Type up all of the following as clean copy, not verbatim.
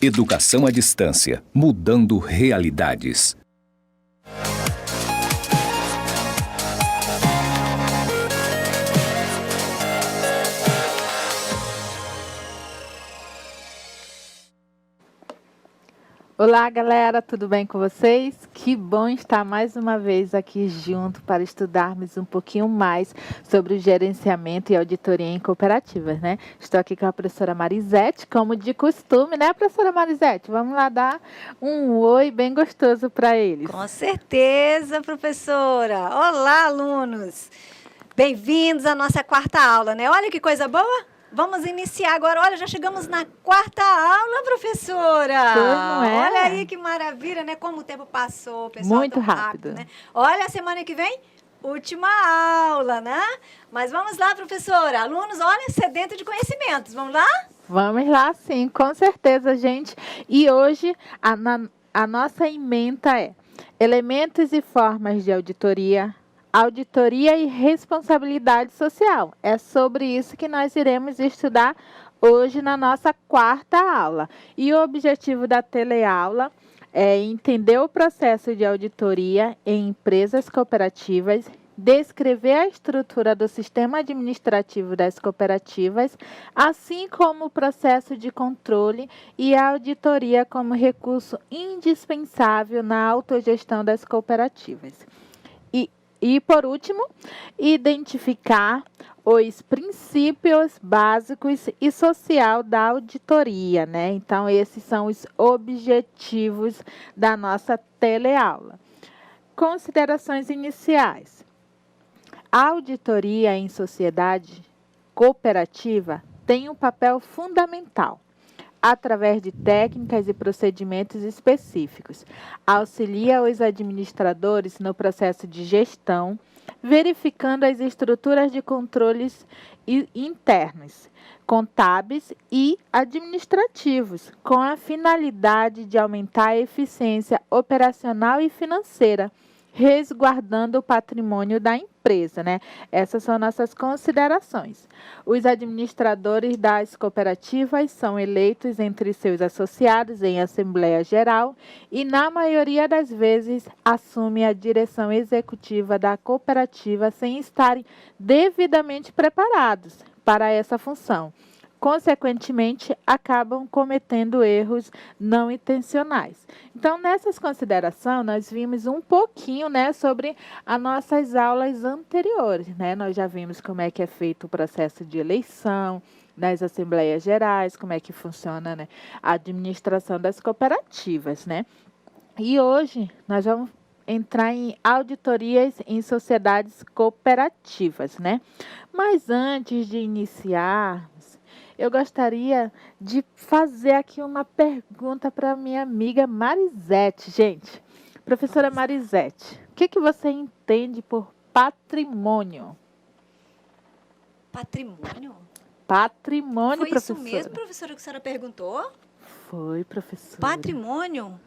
Educação à distância, mudando realidades. Olá, galera, tudo bem com vocês? Que bom estar mais uma vez aqui junto para estudarmos um pouquinho mais sobre o gerenciamento e auditoria em cooperativas, né? Estou aqui com a professora Marisete, como de costume, né, professora Marisete? Vamos lá dar um oi bem gostoso para eles. Com certeza, professora. Olá, alunos. Bem-vindos à nossa quarta aula, né? Olha que coisa boa. Vamos iniciar agora. Olha, já chegamos na quarta aula, professora. Não é? Olha aí que maravilha, né? Como o tempo passou, pessoal. Muito rápido, né? Olha, a semana que vem, última aula, né? Mas vamos lá, professora. Alunos, olha, sedento de conhecimentos. Vamos lá? Vamos lá, sim, com certeza, gente. E hoje a nossa ementa é elementos e formas de auditoria, auditoria e responsabilidade social. É sobre isso que nós iremos estudar hoje na nossa quarta aula. E o objetivo da teleaula é entender o processo de auditoria em empresas cooperativas, descrever a estrutura do sistema administrativo das cooperativas, assim como o processo de controle e a auditoria como recurso indispensável na autogestão das cooperativas. E, por último, identificar os princípios básicos e social da auditoria, né? Então, esses são os objetivos da nossa teleaula. Considerações iniciais. A auditoria em sociedade cooperativa tem um papel fundamental, através de técnicas e procedimentos específicos. Auxilia os administradores no processo de gestão, verificando as estruturas de controles internos, contábeis e administrativos, com a finalidade de aumentar a eficiência operacional e financeira, resguardando o patrimônio da empresa, né? Essas são nossas considerações. Os administradores das cooperativas são eleitos entre seus associados em Assembleia Geral e, na maioria das vezes, assumem a direção executiva da cooperativa sem estarem devidamente preparados para essa função. Consequentemente, acabam cometendo erros não intencionais. Então, nessas considerações, nós vimos um pouquinho, né, sobre as nossas aulas anteriores, né? Nós já vimos como é que é feito o processo de eleição nas Assembleias Gerais, como é que funciona, né, a administração das cooperativas, né? E hoje nós vamos entrar em auditorias em sociedades cooperativas, né? Mas antes de iniciar, eu gostaria de fazer aqui uma pergunta para minha amiga Marisete. Gente, professora Marisete, o que você entende por patrimônio? Patrimônio? Patrimônio, professora. Foi isso mesmo, professora, que a senhora perguntou? Foi, professora. Patrimônio?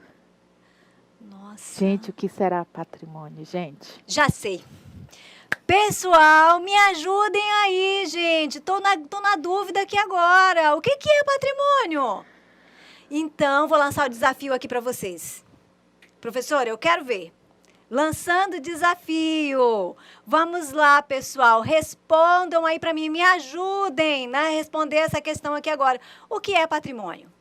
Nossa. Gente, o que será patrimônio, gente? Já sei. Pessoal, me ajudem aí, gente. Tô na dúvida aqui agora. O que é patrimônio? Então, vou lançar o desafio aqui para vocês. Professora, eu quero ver. Lançando o desafio. Vamos lá, pessoal. Respondam aí para mim. Me ajudem a responder essa questão aqui agora. O que é patrimônio?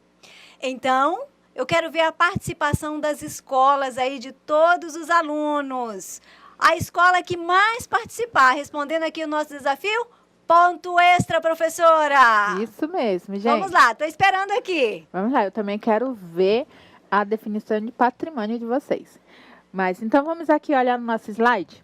Então, eu quero ver a participação das escolas aí, de todos os alunos. A escola que mais participar, respondendo aqui o nosso desafio, ponto extra, professora. Isso mesmo, gente. Vamos lá, estou esperando aqui. Vamos lá, eu também quero ver a definição de patrimônio de vocês. Mas, então, vamos aqui olhar no nosso slide.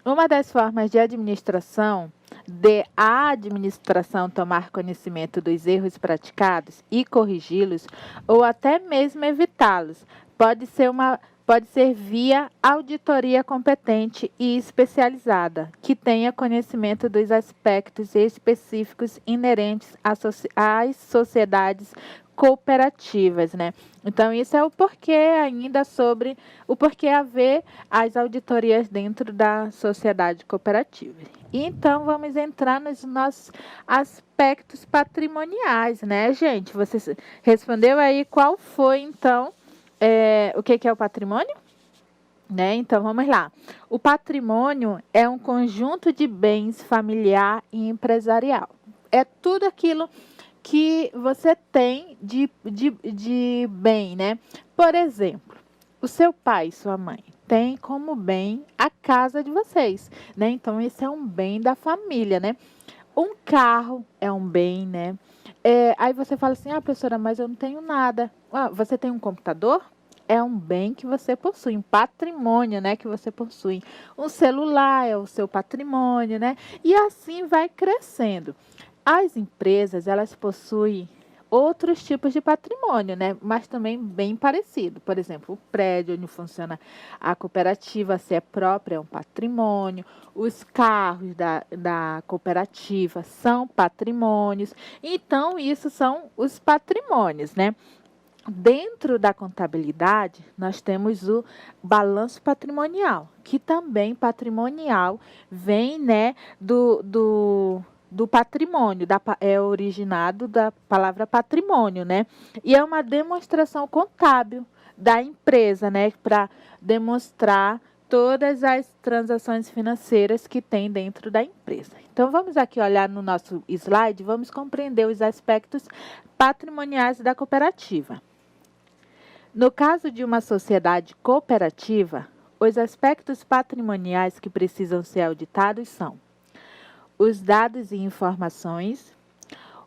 Uma das formas de administração, de a administração tomar conhecimento dos erros praticados e corrigi-los, ou até mesmo evitá-los, Pode ser via auditoria competente e especializada, que tenha conhecimento dos aspectos específicos inerentes às sociedades cooperativas, né? Então, isso é o porquê ainda sobre o porquê haver as auditorias dentro da sociedade cooperativa. E então, vamos entrar nos nossos aspectos patrimoniais, né, gente? Você respondeu aí qual foi, então, o que é o patrimônio? Né? Então, vamos lá. O patrimônio é um conjunto de bens familiar e empresarial. É tudo aquilo que você tem de bem, né? Por exemplo, o seu pai e sua mãe têm como bem a casa de vocês, né? Então, esse é um bem da família, né? Um carro é um bem, né? Aí você fala assim, professora, mas eu não tenho nada. Você tem um computador? É um bem que você possui, um patrimônio, né, que você possui. Um celular é o seu patrimônio, né? E assim vai crescendo. As empresas, elas possuem outros tipos de patrimônio, né? Mas também bem parecido. Por exemplo, o prédio onde funciona a cooperativa, se é própria, é um patrimônio. Os carros da cooperativa são patrimônios. Então, isso são os patrimônios, né? Dentro da contabilidade, nós temos o balanço patrimonial, que também patrimonial vem, né, do patrimônio, é originado da palavra patrimônio, né? E é uma demonstração contábil da empresa, né, para demonstrar todas as transações financeiras que tem dentro da empresa. Então, vamos aqui olhar no nosso slide, vamos compreender os aspectos patrimoniais da cooperativa. No caso de uma sociedade cooperativa, os aspectos patrimoniais que precisam ser auditados são os dados e informações,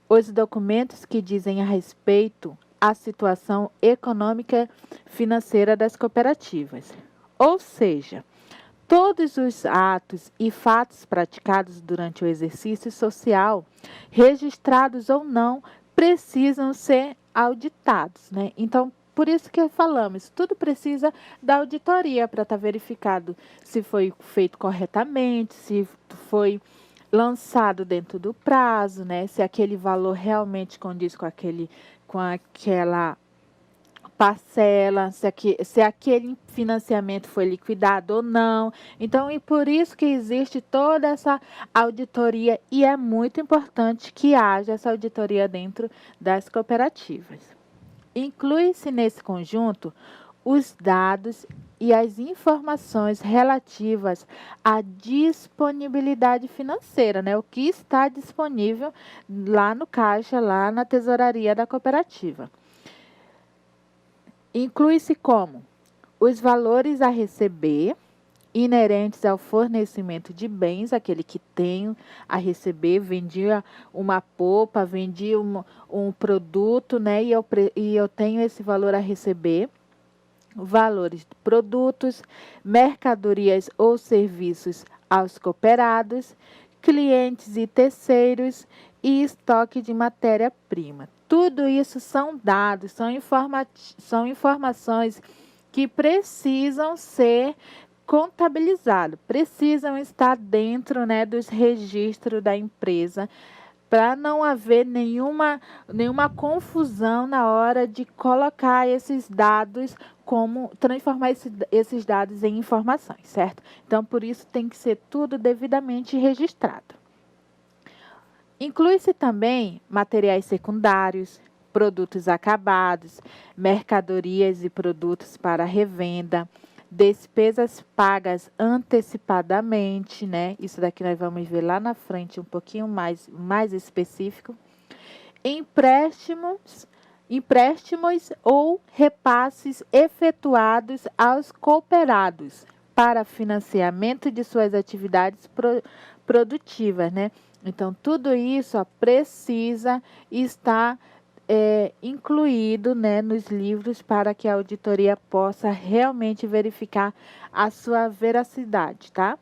os documentos que dizem a respeito à situação econômica financeira das cooperativas, ou seja, todos os atos e fatos praticados durante o exercício social, registrados ou não, precisam ser auditados, né? Então, por isso que falamos, tudo precisa da auditoria para estar verificado se foi feito corretamente, se foi lançado dentro do prazo, né? Se aquele valor realmente condiz com aquela parcela, se aquele financiamento foi liquidado ou não. Então, e por isso que existe toda essa auditoria e é muito importante que haja essa auditoria dentro das cooperativas. Inclui-se nesse conjunto os dados e as informações relativas à disponibilidade financeira, né? O que está disponível lá no caixa, lá na tesouraria da cooperativa. Inclui-se como os valores a receber inerentes ao fornecimento de bens, aquele que tenho a receber, vendia uma polpa, vendia um produto, né? E eu tenho esse valor a receber. Valores de produtos, mercadorias ou serviços aos cooperados, clientes e terceiros e estoque de matéria-prima. Tudo isso são dados, são informações que precisam ser contabilizados, precisam estar dentro, né, dos registros da empresa, para não haver nenhuma confusão na hora de colocar esses dados, transformar esses dados em informações, certo? Então, por isso tem que ser tudo devidamente registrado. Inclui-se também materiais secundários, produtos acabados, mercadorias e produtos para revenda, despesas pagas antecipadamente, né? Isso daqui nós vamos ver lá na frente um pouquinho mais específico. Empréstimos ou repasses efetuados aos cooperados para financiamento de suas atividades produtivas, né? Então, tudo isso precisa estar incluído, né, nos livros para que a auditoria possa realmente verificar a sua veracidade, tá?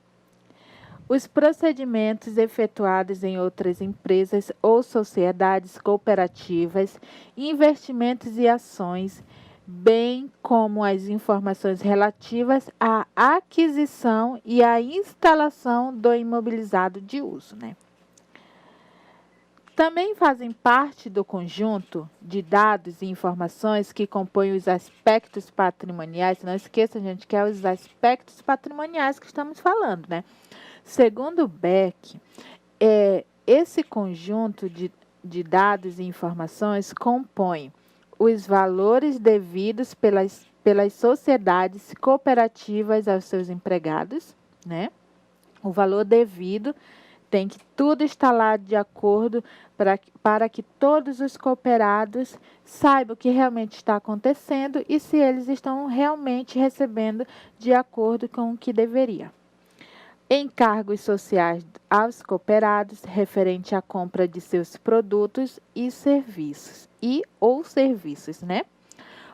Os procedimentos efetuados em outras empresas ou sociedades cooperativas, investimentos e ações, bem como as informações relativas à aquisição e à instalação do imobilizado de uso, né? Também fazem parte do conjunto de dados e informações que compõem os aspectos patrimoniais. Não esqueça, gente, que é os aspectos patrimoniais que estamos falando, né? Segundo Beck, esse conjunto de dados e informações compõe os valores devidos pelas sociedades cooperativas aos seus empregados, né? O valor devido tem que tudo estar lá de acordo para que todos os cooperados saibam o que realmente está acontecendo e se eles estão realmente recebendo de acordo com o que deveria. Encargos sociais aos cooperados referente à compra de seus produtos e serviços ou serviços, né?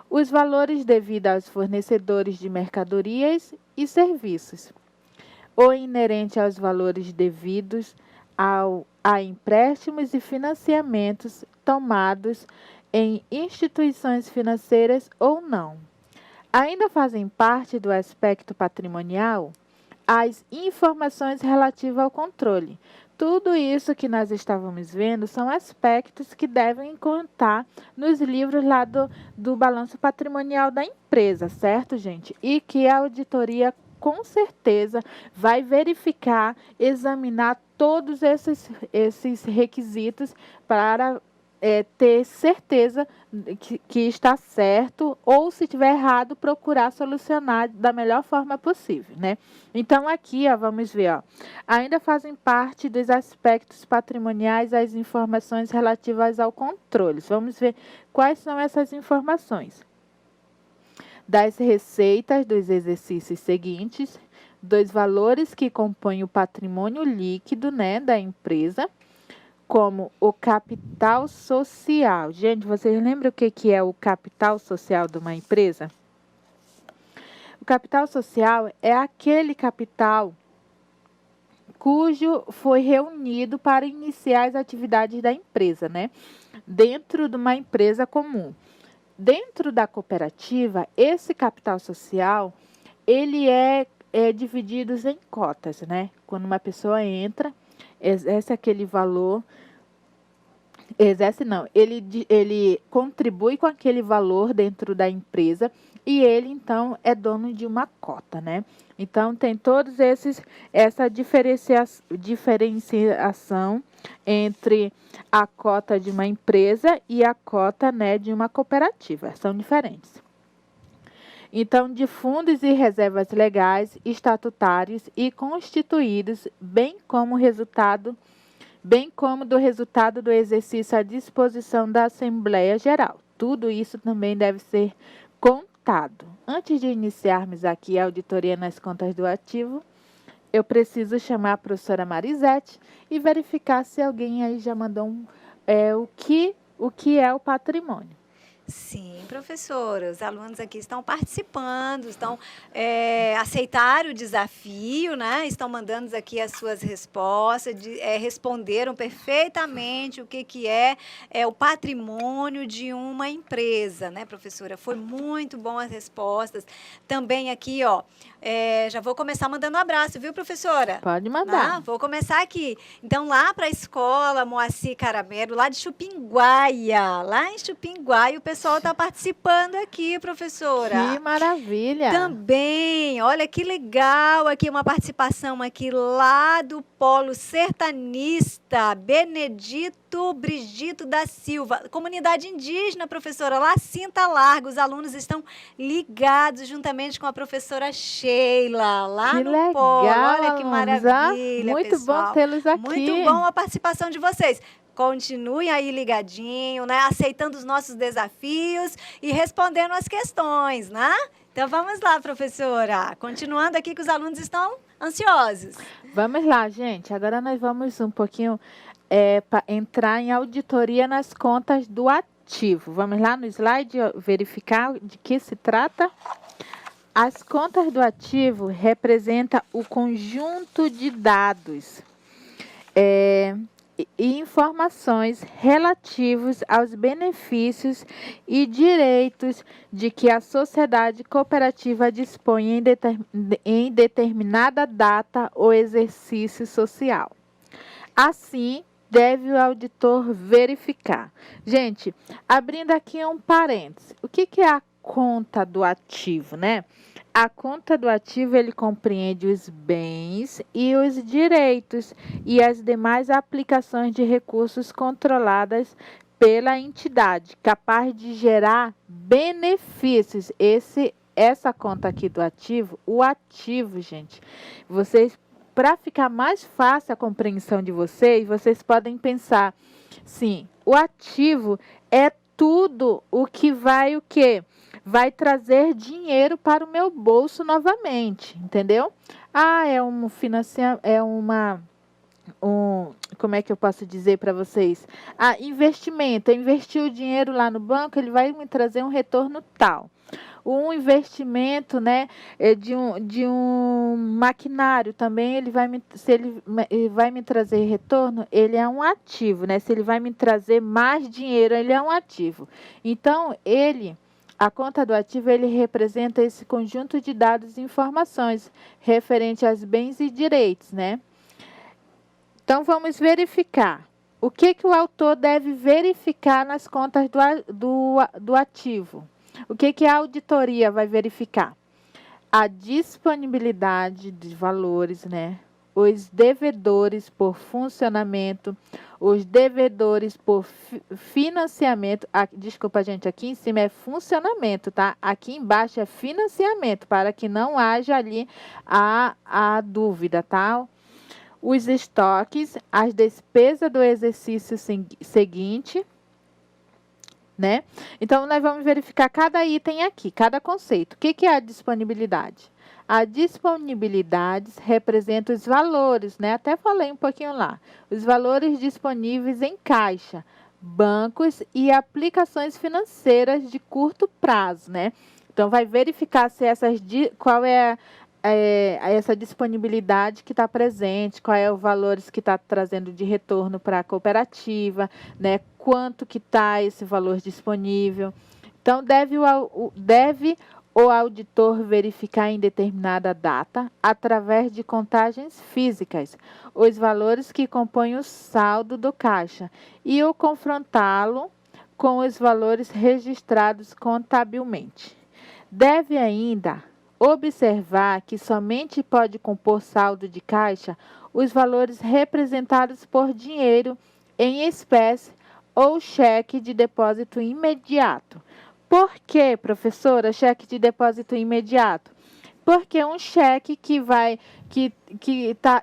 Os valores devidos aos fornecedores de mercadorias e serviços, ou inerente aos valores devidos a empréstimos e financiamentos tomados em instituições financeiras ou não. Ainda fazem parte do aspecto patrimonial as informações relativas ao controle. Tudo isso que nós estávamos vendo são aspectos que devem contar nos livros lá do balanço patrimonial da empresa, certo, gente? E que a auditoria com certeza vai verificar, examinar todos esses requisitos para ter certeza que está certo, ou se estiver errado, procurar solucionar da melhor forma possível, né? Então, aqui, vamos ver, ainda fazem parte dos aspectos patrimoniais as informações relativas ao controle. Vamos ver quais são essas informações. Das receitas dos exercícios seguintes, dos valores que compõem o patrimônio líquido, né, da empresa, como o capital social. Gente, vocês lembram o que é o capital social de uma empresa? O capital social é aquele capital cujo foi reunido para iniciar as atividades da empresa, né? Dentro de uma empresa comum. Dentro da cooperativa, esse capital social, ele é dividido em cotas, né? Quando uma pessoa entra, exerce aquele valor, ele contribui com aquele valor dentro da empresa e ele, então, é dono de uma cota, né? Então, tem todos essa diferenciação entre a cota de uma empresa e a cota, né, de uma cooperativa. São diferentes. Então, de fundos e reservas legais, estatutários e constituídos, bem como do resultado do exercício à disposição da Assembleia Geral. Tudo isso também deve ser contado. Antes de iniciarmos aqui a auditoria nas contas do ativo, eu preciso chamar a professora Marisete e verificar se alguém aí já mandou o que é o patrimônio. Sim, professora, os alunos aqui estão participando, aceitaram o desafio, né? Estão mandando aqui as suas respostas, responderam perfeitamente o que é o patrimônio de uma empresa, né, professora? Foi muito bom as respostas. Também aqui, já vou começar mandando um abraço, viu, professora? Pode mandar. Vou começar aqui. Então, lá para a escola Moacir Caramelo, lá de Chupinguaia, lá em Chupinguaia, o pessoal está participando aqui, professora. Que maravilha! Também, olha que legal aqui, uma participação aqui lá do Polo Sertanista, Benedito Brigito da Silva, comunidade indígena, professora, lá Cinta Larga, os alunos estão ligados juntamente com a professora Sheila, lá que no legal, Polo, olha que alunos, maravilha, muito pessoal. bom tê-los aqui. Muito bom a participação de vocês. Continuem aí ligadinho, né? Aceitando os nossos desafios e respondendo as questões, né? Então vamos lá, professora. Continuando aqui que os alunos estão ansiosos. Vamos lá, gente. Agora nós vamos um pouquinho entrar em auditoria nas contas do ativo. Vamos lá no slide verificar de que se trata. As contas do ativo representam o conjunto de dados e informações relativos aos benefícios e direitos de que a sociedade cooperativa dispõe em determinada data ou exercício social. Assim, deve o auditor verificar. Gente, abrindo aqui um parênteses, o que é a conta do ativo, né? A conta do ativo, ele compreende os bens e os direitos e as demais aplicações de recursos controladas pela entidade, capaz de gerar benefícios. Essa conta aqui do ativo, o ativo, gente, vocês, para ficar mais fácil a compreensão de vocês podem pensar, sim, o ativo é tudo o que vai o quê? Vai trazer dinheiro para o meu bolso novamente, entendeu? É um financiamento, como é que eu posso dizer para vocês? Investimento, eu investi o dinheiro lá no banco, ele vai me trazer um retorno tal. Um investimento, né, de um maquinário também, se ele vai me trazer retorno, ele é um ativo, né? Se ele vai me trazer mais dinheiro, ele é um ativo. Então, a conta do ativo, ele representa esse conjunto de dados e informações referente aos bens e direitos, né? Então, vamos verificar. O que o autor deve verificar nas contas do ativo? O que a auditoria vai verificar? A disponibilidade de valores, né? Os devedores por funcionamento, os devedores por financiamento. Desculpa, gente, aqui em cima é funcionamento, tá? Aqui embaixo é financiamento, para que não haja ali a dúvida, tá? Os estoques, as despesas do exercício seguinte, né? Então, nós vamos verificar cada item aqui, cada conceito. O que é a disponibilidade? A disponibilidade representa os valores, né? Até falei um pouquinho lá. Os valores disponíveis em caixa, bancos e aplicações financeiras de curto prazo, né? Então, vai verificar se qual é essa disponibilidade que está presente, qual é o valores que está trazendo de retorno para a cooperativa, né? Quanto que está esse valor disponível. Então, deve o auditor verificar em determinada data, através de contagens físicas, os valores que compõem o saldo do caixa e o confrontá-lo com os valores registrados contabilmente. Deve ainda observar que somente pode compor saldo de caixa os valores representados por dinheiro em espécie ou cheque de depósito imediato. Por que, professora, cheque de depósito imediato? Porque um cheque que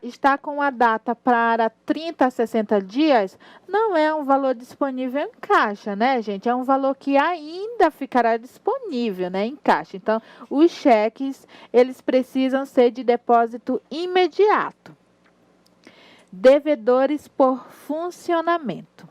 está com a data para 30 a 60 dias, não é um valor disponível em caixa, né, gente? É um valor que ainda ficará disponível, né, em caixa. Então, os cheques, eles precisam ser de depósito imediato. Devedores por funcionamento.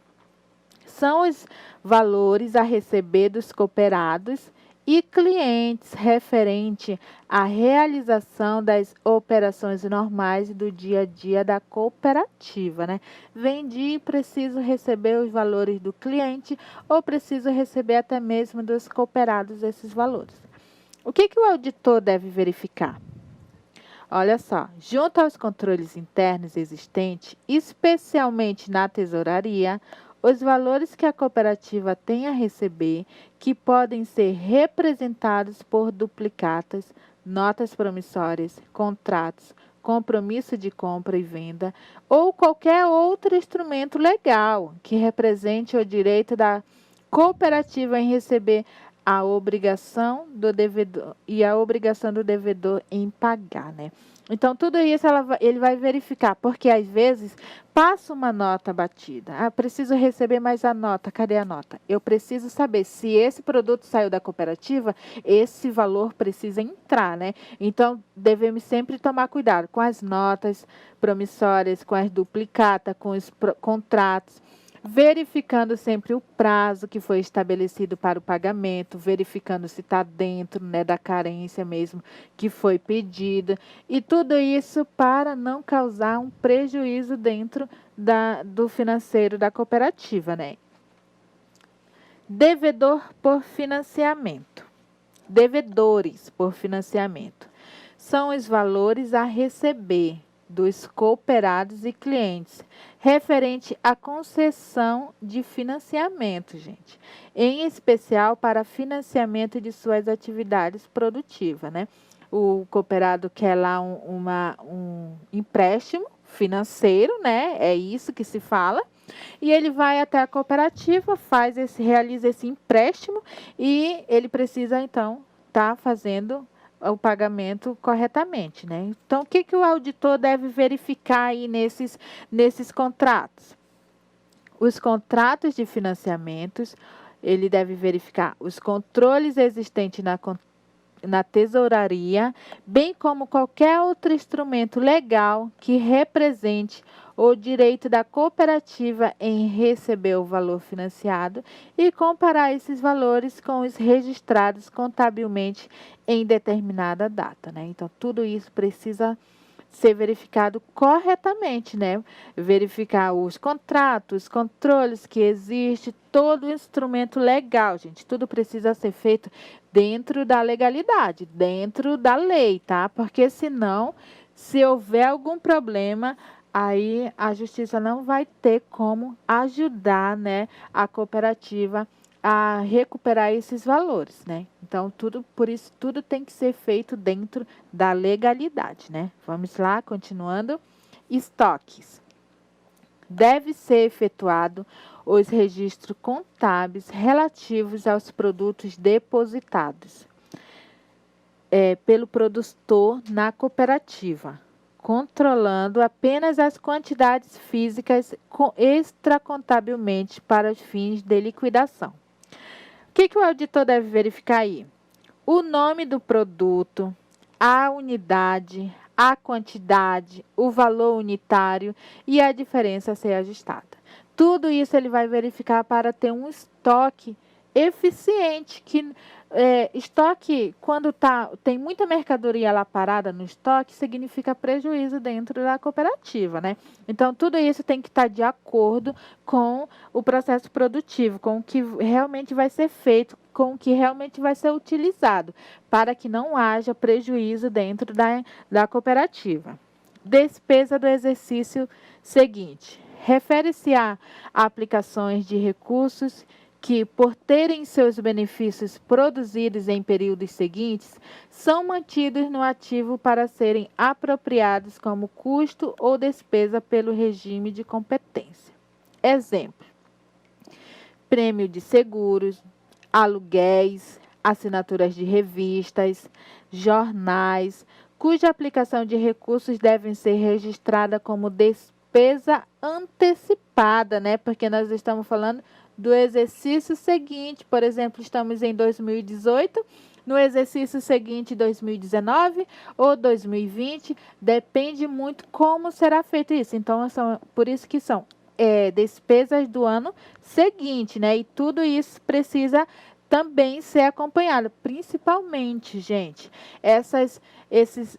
São os valores a receber dos cooperados e clientes referente à realização das operações normais do dia a dia da cooperativa, né? Vendi, preciso receber os valores do cliente ou preciso receber até mesmo dos cooperados esses valores. O que o auditor deve verificar? Olha só, junto aos controles internos existentes, especialmente na tesouraria, os valores que a cooperativa tem a receber, que podem ser representados por duplicatas, notas promissórias, contratos, compromisso de compra e venda, ou qualquer outro instrumento legal que represente o direito da cooperativa em receber a obrigação do devedor e a obrigação do devedor em pagar, né? Então, tudo isso ele vai verificar, porque às vezes passa uma nota batida. Preciso receber mais a nota. Cadê a nota? Eu preciso saber se esse produto saiu da cooperativa, esse valor precisa entrar, né? Então, devemos sempre tomar cuidado com as notas promissórias, com as duplicatas, com os contratos, verificando sempre o prazo que foi estabelecido para o pagamento, verificando se está dentro, né, da carência mesmo que foi pedida, e tudo isso para não causar um prejuízo dentro do financeiro da cooperativa, né? Devedor por financiamento. Devedores por financiamento. São os valores a receber dos cooperados e clientes, referente à concessão de financiamento, gente. Em especial para financiamento de suas atividades produtivas, né? O cooperado quer lá um empréstimo financeiro, né? É isso que se fala. E ele vai até a cooperativa, realiza esse empréstimo e ele precisa, então, estar fazendo o pagamento corretamente, né? Então, o que o auditor deve verificar aí nesses contratos? Os contratos de financiamentos, ele deve verificar os controles existentes na tesouraria, bem como qualquer outro instrumento legal que represente o direito da cooperativa em receber o valor financiado e comparar esses valores com os registrados contabilmente em determinada data, né? Então, tudo isso precisa ser verificado corretamente, né? Verificar os contratos, controles que existe, todo o instrumento legal, gente. Tudo precisa ser feito dentro da legalidade, dentro da lei, tá? Porque senão, se houver algum problema, aí a justiça não vai ter como ajudar, né, a cooperativa a recuperar esses valores, né? Então, por isso, tudo tem que ser feito dentro da legalidade, né? Vamos lá, continuando. Estoques. Deve ser efetuado os registros contábeis relativos aos produtos depositados pelo produtor na cooperativa, controlando apenas as quantidades físicas extracontabilmente para os fins de liquidação. O que o auditor deve verificar aí? O nome do produto, a unidade, a quantidade, o valor unitário e a diferença a ser ajustada. Tudo isso ele vai verificar para ter um estoque eficiente, estoque, quando tem muita mercadoria lá parada no estoque, significa prejuízo dentro da cooperativa, né? Então, tudo isso tem que estar de acordo com o processo produtivo, com o que realmente vai ser feito, com o que realmente vai ser utilizado, para que não haja prejuízo dentro da cooperativa. Despesa do exercício seguinte. Refere-se a aplicações de recursos que, por terem seus benefícios produzidos em períodos seguintes, são mantidos no ativo para serem apropriados como custo ou despesa pelo regime de competência. Exemplo: prêmio de seguros, aluguéis, assinaturas de revistas, jornais, cuja aplicação de recursos devem ser registrada como despesa antecipada, né? Porque nós estamos falando do exercício seguinte. Por exemplo, estamos em 2018, no exercício seguinte, 2019 ou 2020, depende muito como será feito isso. Então, por isso que são despesas do ano seguinte, né? E tudo isso precisa também ser acompanhado, principalmente, gente, esses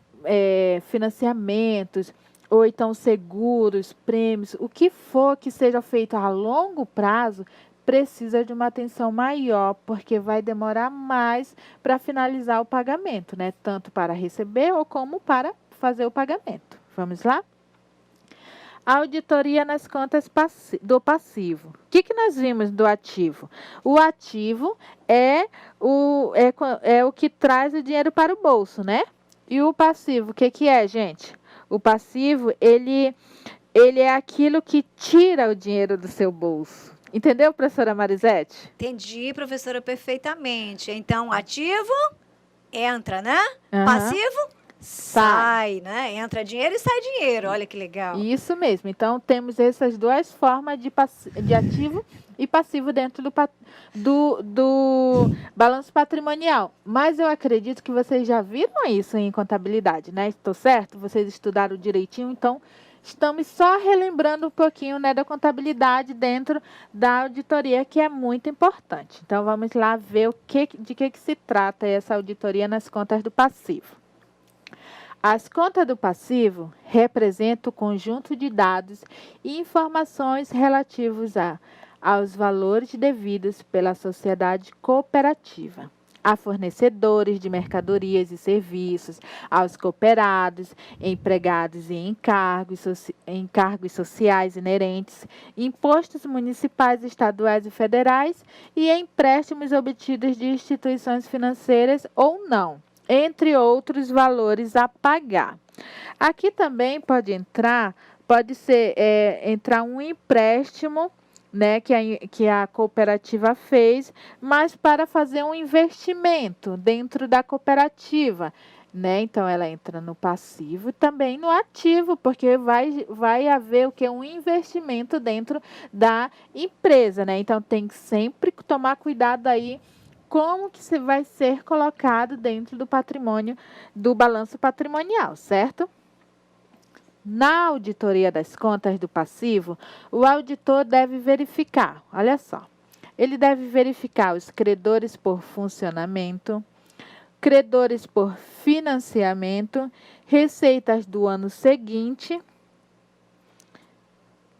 financiamentos, ou então seguros, prêmios, o que for que seja feito a longo prazo, precisa de uma atenção maior, porque vai demorar mais para finalizar o pagamento, né? Tanto para receber ou como para fazer o pagamento. Vamos lá? Auditoria nas contas do passivo. O que nós vimos do ativo? O ativo é o que traz o dinheiro para o bolso, né? E o passivo, o que é, gente? O passivo, ele é aquilo que tira o dinheiro do seu bolso. Entendeu, professora Marisete? Entendi, professora, perfeitamente. Então, ativo, entra, né? Uhum. Passivo, sai, né? Entra dinheiro e sai dinheiro. Olha que legal. Isso mesmo. Então, temos essas duas formas de ativo e passivo dentro do balanço patrimonial. Mas eu acredito que vocês já viram isso em contabilidade, né? Estou certo? Vocês estudaram direitinho, então estamos só relembrando um pouquinho, né, da contabilidade dentro da auditoria, que é muito importante. Então, vamos lá ver de que se trata essa auditoria nas contas do passivo. As contas do passivo representam o conjunto de dados e informações relativos aos valores devidos pela sociedade cooperativa, a fornecedores de mercadorias e serviços, aos cooperados, empregados e encargos sociais inerentes, impostos municipais, estaduais e federais e empréstimos obtidos de instituições financeiras ou não, entre outros valores a pagar. Aqui também pode entrar um empréstimo, né, que a cooperativa fez, mas para fazer um investimento dentro da cooperativa, né? Então ela entra no passivo e também no ativo, porque vai haver o que? Um investimento dentro da empresa, né? Então tem que sempre tomar cuidado aí como que vai ser colocado dentro do patrimônio, do balanço patrimonial, certo? Na auditoria das contas do passivo, o auditor deve verificar, olha só, ele deve verificar os credores por funcionamento, credores por financiamento, receitas do ano seguinte,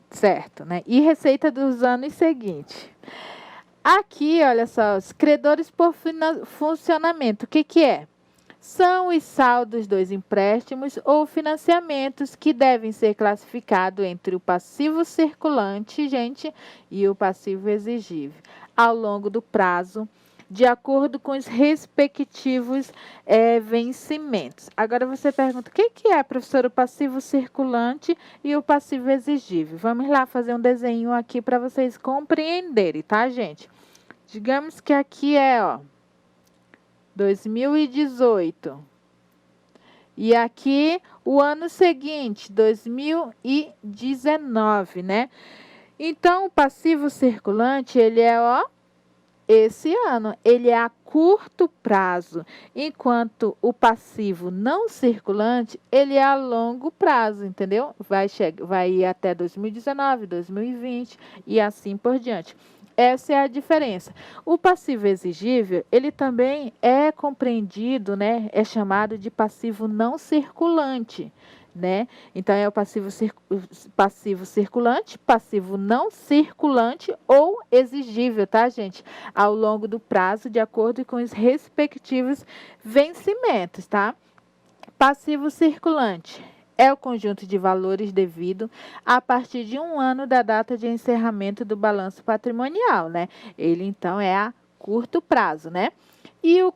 certo, né? E receita dos anos seguintes. Aqui, olha só, os credores por funcionamento, o que é? São os saldos dos empréstimos ou financiamentos que devem ser classificados entre o passivo circulante, gente, e o passivo exigível, ao longo do prazo, de acordo com os respectivos vencimentos. Agora você pergunta, o que é, professor, o passivo circulante e o passivo exigível? Vamos lá fazer um desenho aqui para vocês compreenderem, tá, gente? Digamos que aqui é, ó, 2018. E aqui o ano seguinte, 2019, né? Então, o passivo circulante, ele é, ó, esse ano, ele é a curto prazo, enquanto o passivo não circulante, ele é a longo prazo, entendeu? Vai ir até 2019, 2020 e assim por diante. Essa é a diferença. O passivo exigível, ele também é compreendido, né? É chamado de passivo não circulante, né? Então, é o passivo circulante, passivo não circulante ou exigível, tá, gente? Ao longo do prazo, de acordo com os respectivos vencimentos, tá? Passivo circulante é o conjunto de valores devido a partir de um ano da data de encerramento do balanço patrimonial, né? Ele, então, é a curto prazo, né? E o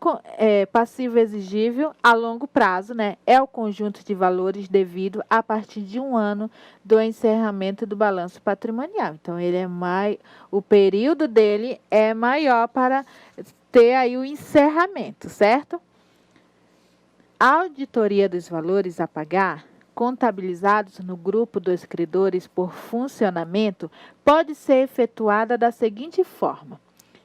passivo exigível a longo prazo, né? É o conjunto de valores devido a partir de um ano do encerramento do balanço patrimonial. Então, o período dele é maior para ter aí o encerramento, certo? A auditoria dos valores a pagar, contabilizados no grupo dos credores por funcionamento, pode ser efetuada da seguinte forma: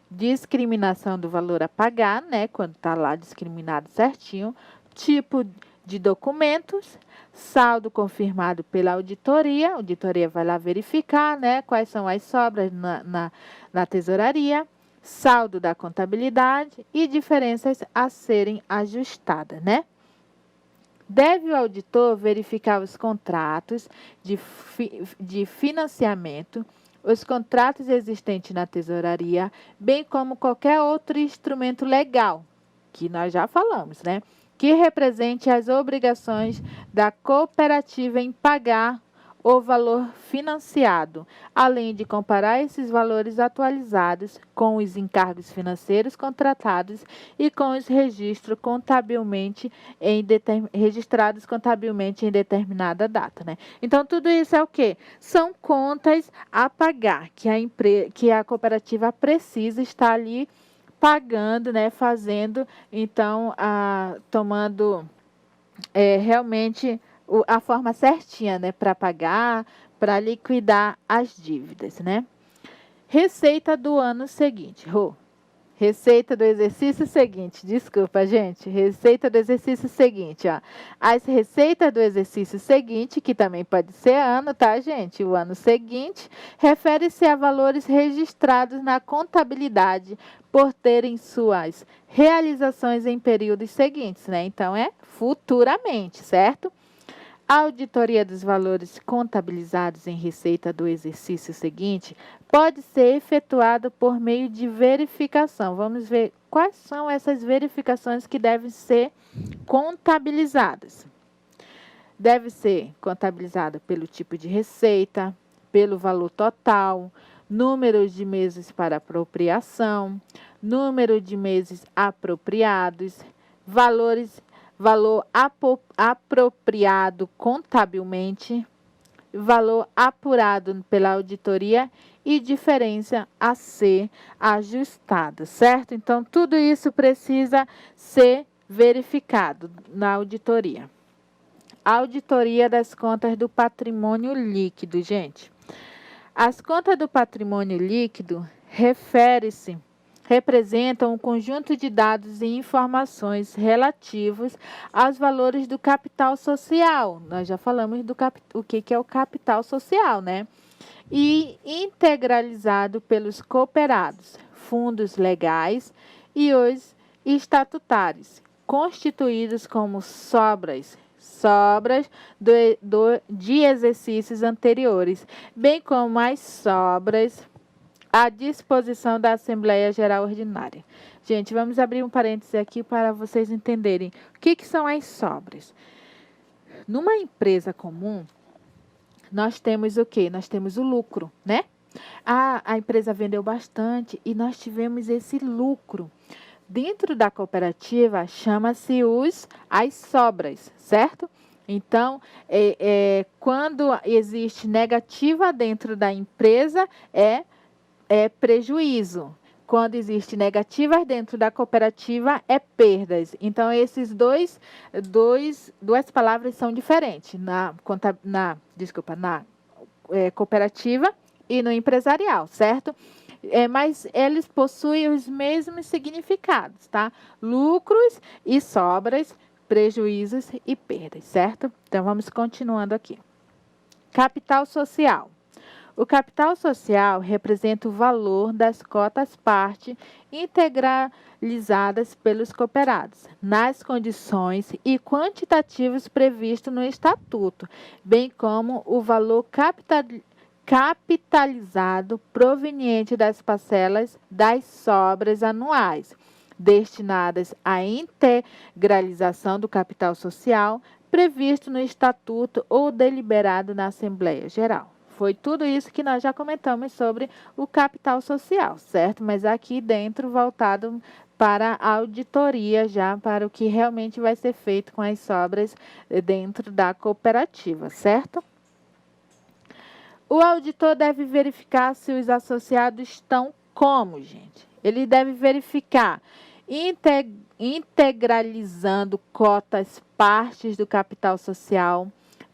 discriminação do valor a pagar, né, quando está lá discriminado certinho, tipo de documentos, saldo confirmado pela auditoria, a auditoria vai lá verificar, né, quais são as sobras na tesouraria, saldo da contabilidade e diferenças a serem ajustadas, né? Deve o auditor verificar os contratos de financiamento, os contratos existentes na tesouraria, bem como qualquer outro instrumento legal, que nós já falamos, né? Que represente as obrigações da cooperativa em pagar o valor financiado, além de comparar esses valores atualizados com os encargos financeiros contratados e com os registros registrados contabilmente em determinada data, né? Então, tudo isso é o quê? São contas a pagar que a cooperativa precisa estar ali pagando, né? Fazendo, então, tomando realmente a forma certinha, né, para pagar, para liquidar as dívidas, né? Receita do ano seguinte. Receita do exercício seguinte, desculpa, gente. Receita do exercício seguinte, ó. As receitas do exercício seguinte, que também pode ser ano, tá, gente? O ano seguinte, refere-se a valores registrados na contabilidade por terem suas realizações em períodos seguintes, né? Então, é futuramente, certo? A auditoria dos valores contabilizados em receita do exercício seguinte pode ser efetuada por meio de verificação. Vamos ver quais são essas verificações que devem ser contabilizadas. Deve ser contabilizada pelo tipo de receita, pelo valor total, número de meses para apropriação, número de meses apropriados, valor apropriado contabilmente, valor apurado pela auditoria e diferença a ser ajustada, certo? Então, tudo isso precisa ser verificado na auditoria. Auditoria das contas do patrimônio líquido, gente. As contas do patrimônio líquido representam um conjunto de dados e informações relativos aos valores do capital social. Nós já falamos do o que é o capital social, né? E integralizado pelos cooperados, fundos legais e os estatutários, constituídos como sobras de exercícios anteriores, bem como as sobras à disposição da Assembleia Geral Ordinária. Gente, vamos abrir um parêntese aqui para vocês entenderem o que são as sobras. Numa empresa comum, nós temos o quê? Nós temos o lucro, né? A empresa vendeu bastante e nós tivemos esse lucro. Dentro da cooperativa, chama-se as sobras, certo? Então, quando existe negativa dentro da empresa, é prejuízo. Quando existe negativas dentro da cooperativa, é perdas. Então, esses duas palavras são diferentes na cooperativa e no empresarial, certo? Mas eles possuem os mesmos significados, tá? Lucros e sobras, prejuízos e perdas, certo? Então, vamos continuando aqui. Capital social. O capital social representa o valor das cotas-parte integralizadas pelos cooperados, nas condições e quantitativos previstos no Estatuto, bem como o valor capitalizado proveniente das parcelas das sobras anuais, destinadas à integralização do capital social, previsto no Estatuto ou deliberado na Assembleia Geral. Foi tudo isso que nós já comentamos sobre o capital social, certo? Mas aqui dentro voltado para a auditoria, já para o que realmente vai ser feito com as sobras dentro da cooperativa, certo? O auditor deve verificar se os associados estão como, gente? Ele deve verificar integralizando cotas, partes do capital social,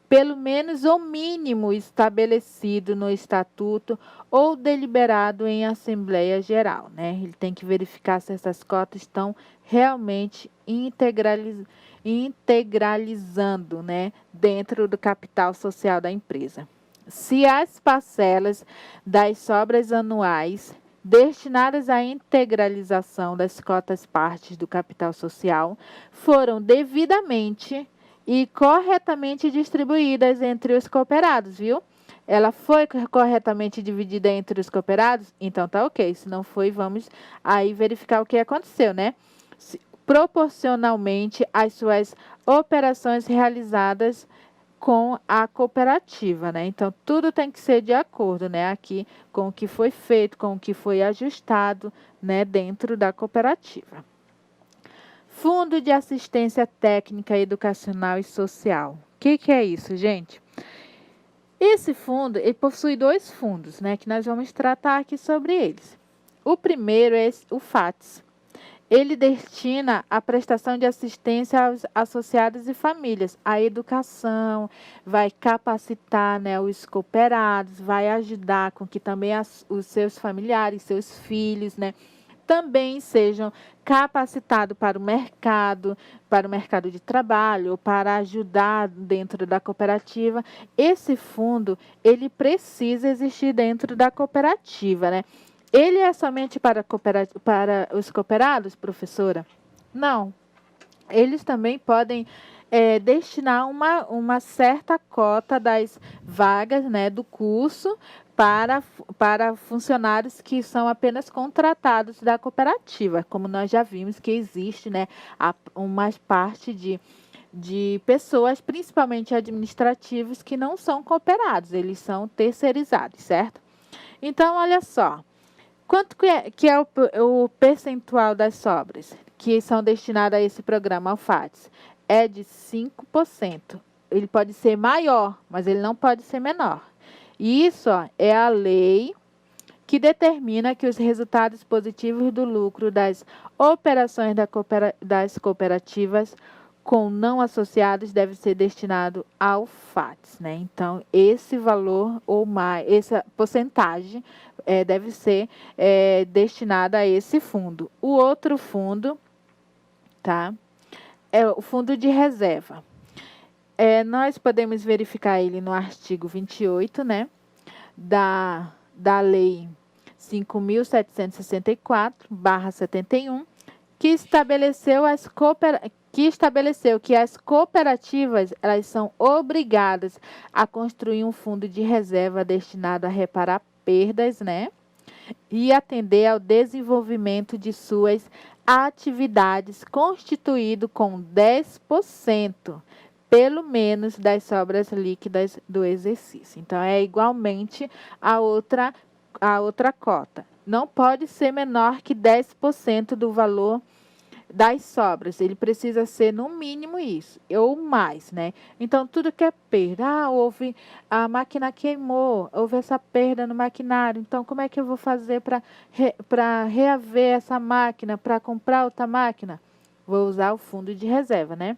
pelo menos o mínimo estabelecido no Estatuto ou deliberado em Assembleia Geral, né? Ele tem que verificar se essas cotas estão realmente integralizando, né, dentro do capital social da empresa. Se as parcelas das sobras anuais destinadas à integralização das cotas partes do capital social foram devidamente e corretamente distribuídas entre os cooperados, viu? Ela foi corretamente dividida entre os cooperados? Então tá ok. Se não foi, vamos aí verificar o que aconteceu, né? Proporcionalmente às suas operações realizadas com a cooperativa, né? Então, tudo tem que ser de acordo, né? Aqui, com o que foi feito, com o que foi ajustado, né? Dentro da cooperativa. Fundo de Assistência Técnica, Educacional e Social. O que é isso, gente? Esse fundo, ele possui dois fundos, né? Que nós vamos tratar aqui sobre eles. O primeiro é o FATS. Ele destina a prestação de assistência aos associados e famílias, a educação, vai capacitar, né, os cooperados, vai ajudar com que também os seus familiares, seus filhos, né, também sejam capacitados para o mercado de trabalho, para ajudar dentro da cooperativa. Esse fundo, ele precisa existir dentro da cooperativa, né? Ele é somente para os cooperados, professora? Não. Eles também podem destinar uma certa cota das vagas, né, do curso para funcionários que são apenas contratados da cooperativa, como nós já vimos que existe, né, uma parte de pessoas, principalmente administrativos, que não são cooperados, eles são terceirizados, certo? Então, olha só, quanto que é o percentual das sobras que são destinadas a esse programa Alfates? É de 5%. Ele pode ser maior, mas ele não pode ser menor. E isso é a lei que determina que os resultados positivos do lucro das operações das cooperativas com não associados deve ser destinado ao FATS, né? Então, esse valor ou mais, essa porcentagem deve ser destinada a esse fundo. O outro fundo, tá? É o fundo de reserva. Nós podemos verificar ele no artigo 28, né? Da Lei 5.764/71, que estabeleceu que as cooperativas elas são obrigadas a construir um fundo de reserva destinado a reparar perdas, né? E atender ao desenvolvimento de suas atividades, constituído com 10%, pelo menos, das sobras líquidas do exercício. Então, é igualmente a outra cota. Não pode ser menor que 10% do valor das sobras. Ele precisa ser no mínimo isso, ou mais, né? Então, tudo que é perda, a máquina queimou, houve essa perda no maquinário, então como é que eu vou fazer para reaver essa máquina, para comprar outra máquina? Vou usar o fundo de reserva, né?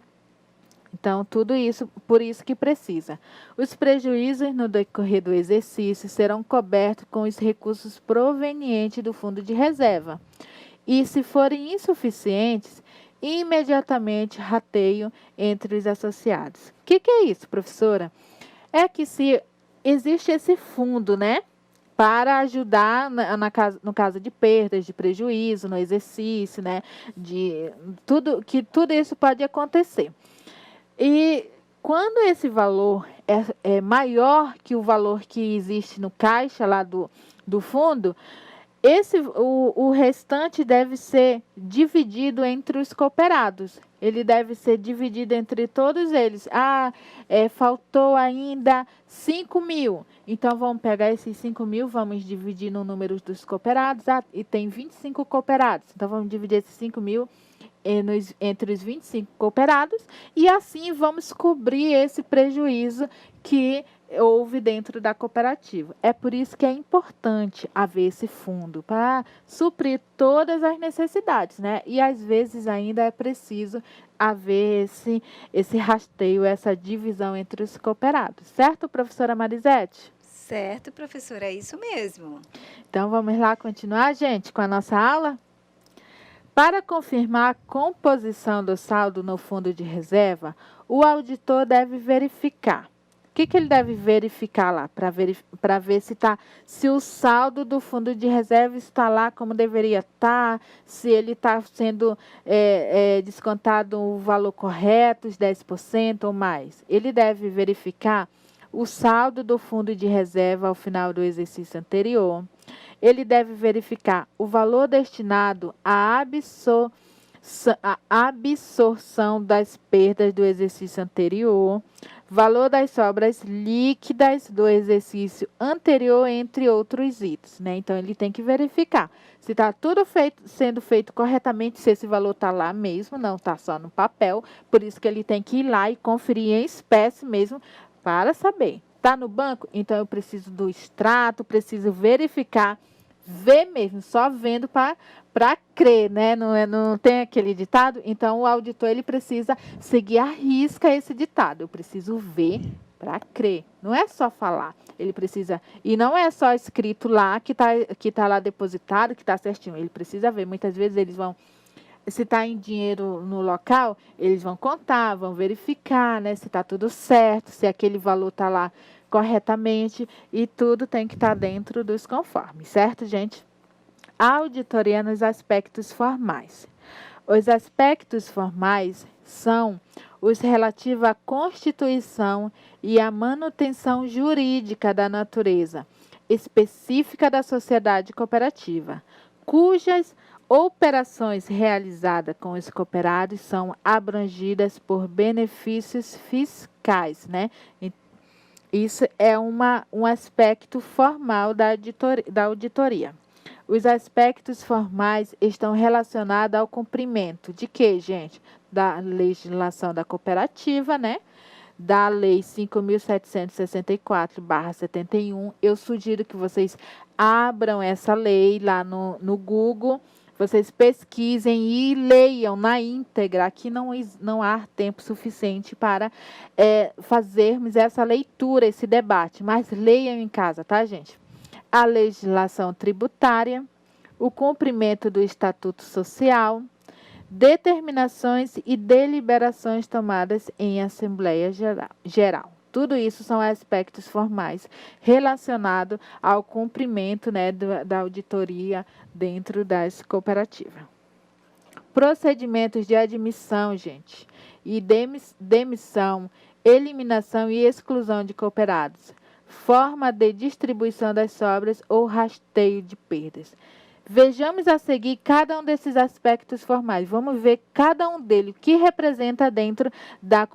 Então, tudo isso, por isso que precisa. Os prejuízos no decorrer do exercício serão cobertos com os recursos provenientes do fundo de reserva. E, se forem insuficientes, imediatamente rateio entre os associados. O que é isso, professora? É que se existe esse fundo, né, para ajudar no caso de perdas, de prejuízo no exercício, né, tudo isso pode acontecer. E quando esse valor é maior que o valor que existe no caixa lá do fundo, o restante deve ser dividido entre os cooperados. Ele deve ser dividido entre todos eles. Faltou ainda 5.000. Então, vamos pegar esses 5.000, vamos dividir no número dos cooperados. E tem 25 cooperados. Então, vamos dividir esses 5.000 entre os 25 cooperados. E assim vamos cobrir esse prejuízo que houve dentro da cooperativa. É por isso que é importante haver esse fundo para suprir todas as necessidades, né? E às vezes ainda é preciso haver esse rasteio, essa divisão entre os cooperados. Certo, professora Marisete? Certo, professora, é isso mesmo. Então vamos lá continuar, gente, com a nossa aula? Para confirmar a composição do saldo no fundo de reserva, o auditor deve verificar. O que ele deve verificar lá? Para ver se o saldo do fundo de reserva está lá como deveria estar, se ele está sendo descontado o valor correto, os 10% ou mais. Ele deve verificar o saldo do fundo de reserva ao final do exercício anterior. Ele deve verificar o valor destinado à absorção das perdas do exercício anterior, valor das sobras líquidas do exercício anterior, entre outros itens, né? Então, ele tem que verificar se está tudo sendo feito corretamente, se esse valor está lá mesmo, não está só no papel. Por isso que ele tem que ir lá e conferir em espécie mesmo para saber. Está no banco? Então, eu preciso do extrato, preciso verificar ver mesmo, só vendo para crer, né? Não tem aquele ditado? Então, o auditor ele precisa seguir à risca esse ditado. Eu preciso ver para crer. Não é só falar. Ele precisa... E não é só escrito lá, que tá lá depositado, que está certinho. Ele precisa ver. Muitas vezes eles vão... Se está em dinheiro no local, eles vão contar, vão verificar, né? Se está tudo certo, se aquele valor está lá corretamente. E tudo tem que estar dentro dos conformes, certo, gente? A auditoria nos aspectos formais. Os aspectos formais são os relativos à constituição e à manutenção jurídica da natureza específica da sociedade cooperativa, cujas operações realizadas com os cooperados são abrangidas por benefícios fiscais, né? Isso é um aspecto formal da auditoria. Os aspectos formais estão relacionados ao cumprimento de quê, gente? Da legislação da cooperativa, né? Da Lei 5.764/71. Eu sugiro que vocês abram essa lei lá no Google, vocês pesquisem e leiam na íntegra. Aqui não há tempo suficiente para fazermos essa leitura, esse debate, mas leiam em casa, tá, gente? A legislação tributária, o cumprimento do Estatuto Social, determinações e deliberações tomadas em Assembleia Geral. Tudo isso são aspectos formais relacionados ao cumprimento, né, da auditoria dentro das cooperativas. Procedimentos de admissão, gente, e demissão, eliminação e exclusão de cooperados. Forma de distribuição das sobras ou rasteio de perdas. Vejamos a seguir cada um desses aspectos formais. Vamos ver cada um deles, o que representa dentro da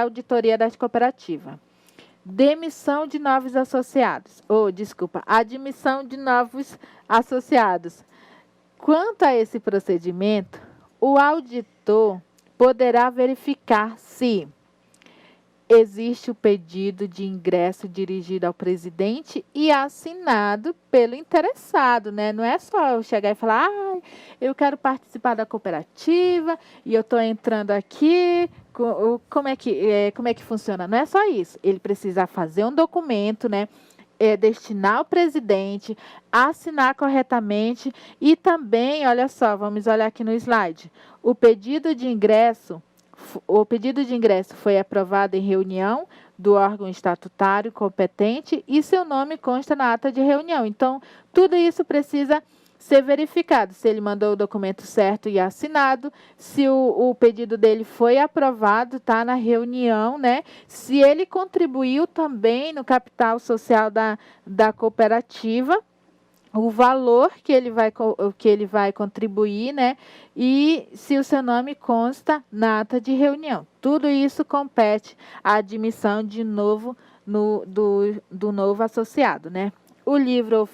auditoria das cooperativas. Demissão de novos associados. Admissão de novos associados. Quanto a esse procedimento, o auditor poderá verificar se existe o pedido de ingresso dirigido ao presidente e assinado pelo interessado, né? Não é só eu chegar e falar, eu quero participar da cooperativa e eu estou entrando aqui, como é que funciona? Não é só isso. Ele precisa fazer um documento, né? Destinar ao presidente, assinar corretamente e também, olha só, vamos olhar aqui no slide, o pedido de ingresso foi aprovado em reunião do órgão estatutário competente e seu nome consta na ata de reunião. Então, tudo isso precisa ser verificado, se ele mandou o documento certo e assinado, se o pedido dele foi aprovado, está na reunião, né? Se ele contribuiu também no capital social da cooperativa, o valor que ele vai contribuir, né? E se o seu nome consta na ata de reunião. Tudo isso compete à admissão de novo do novo associado, né? O livro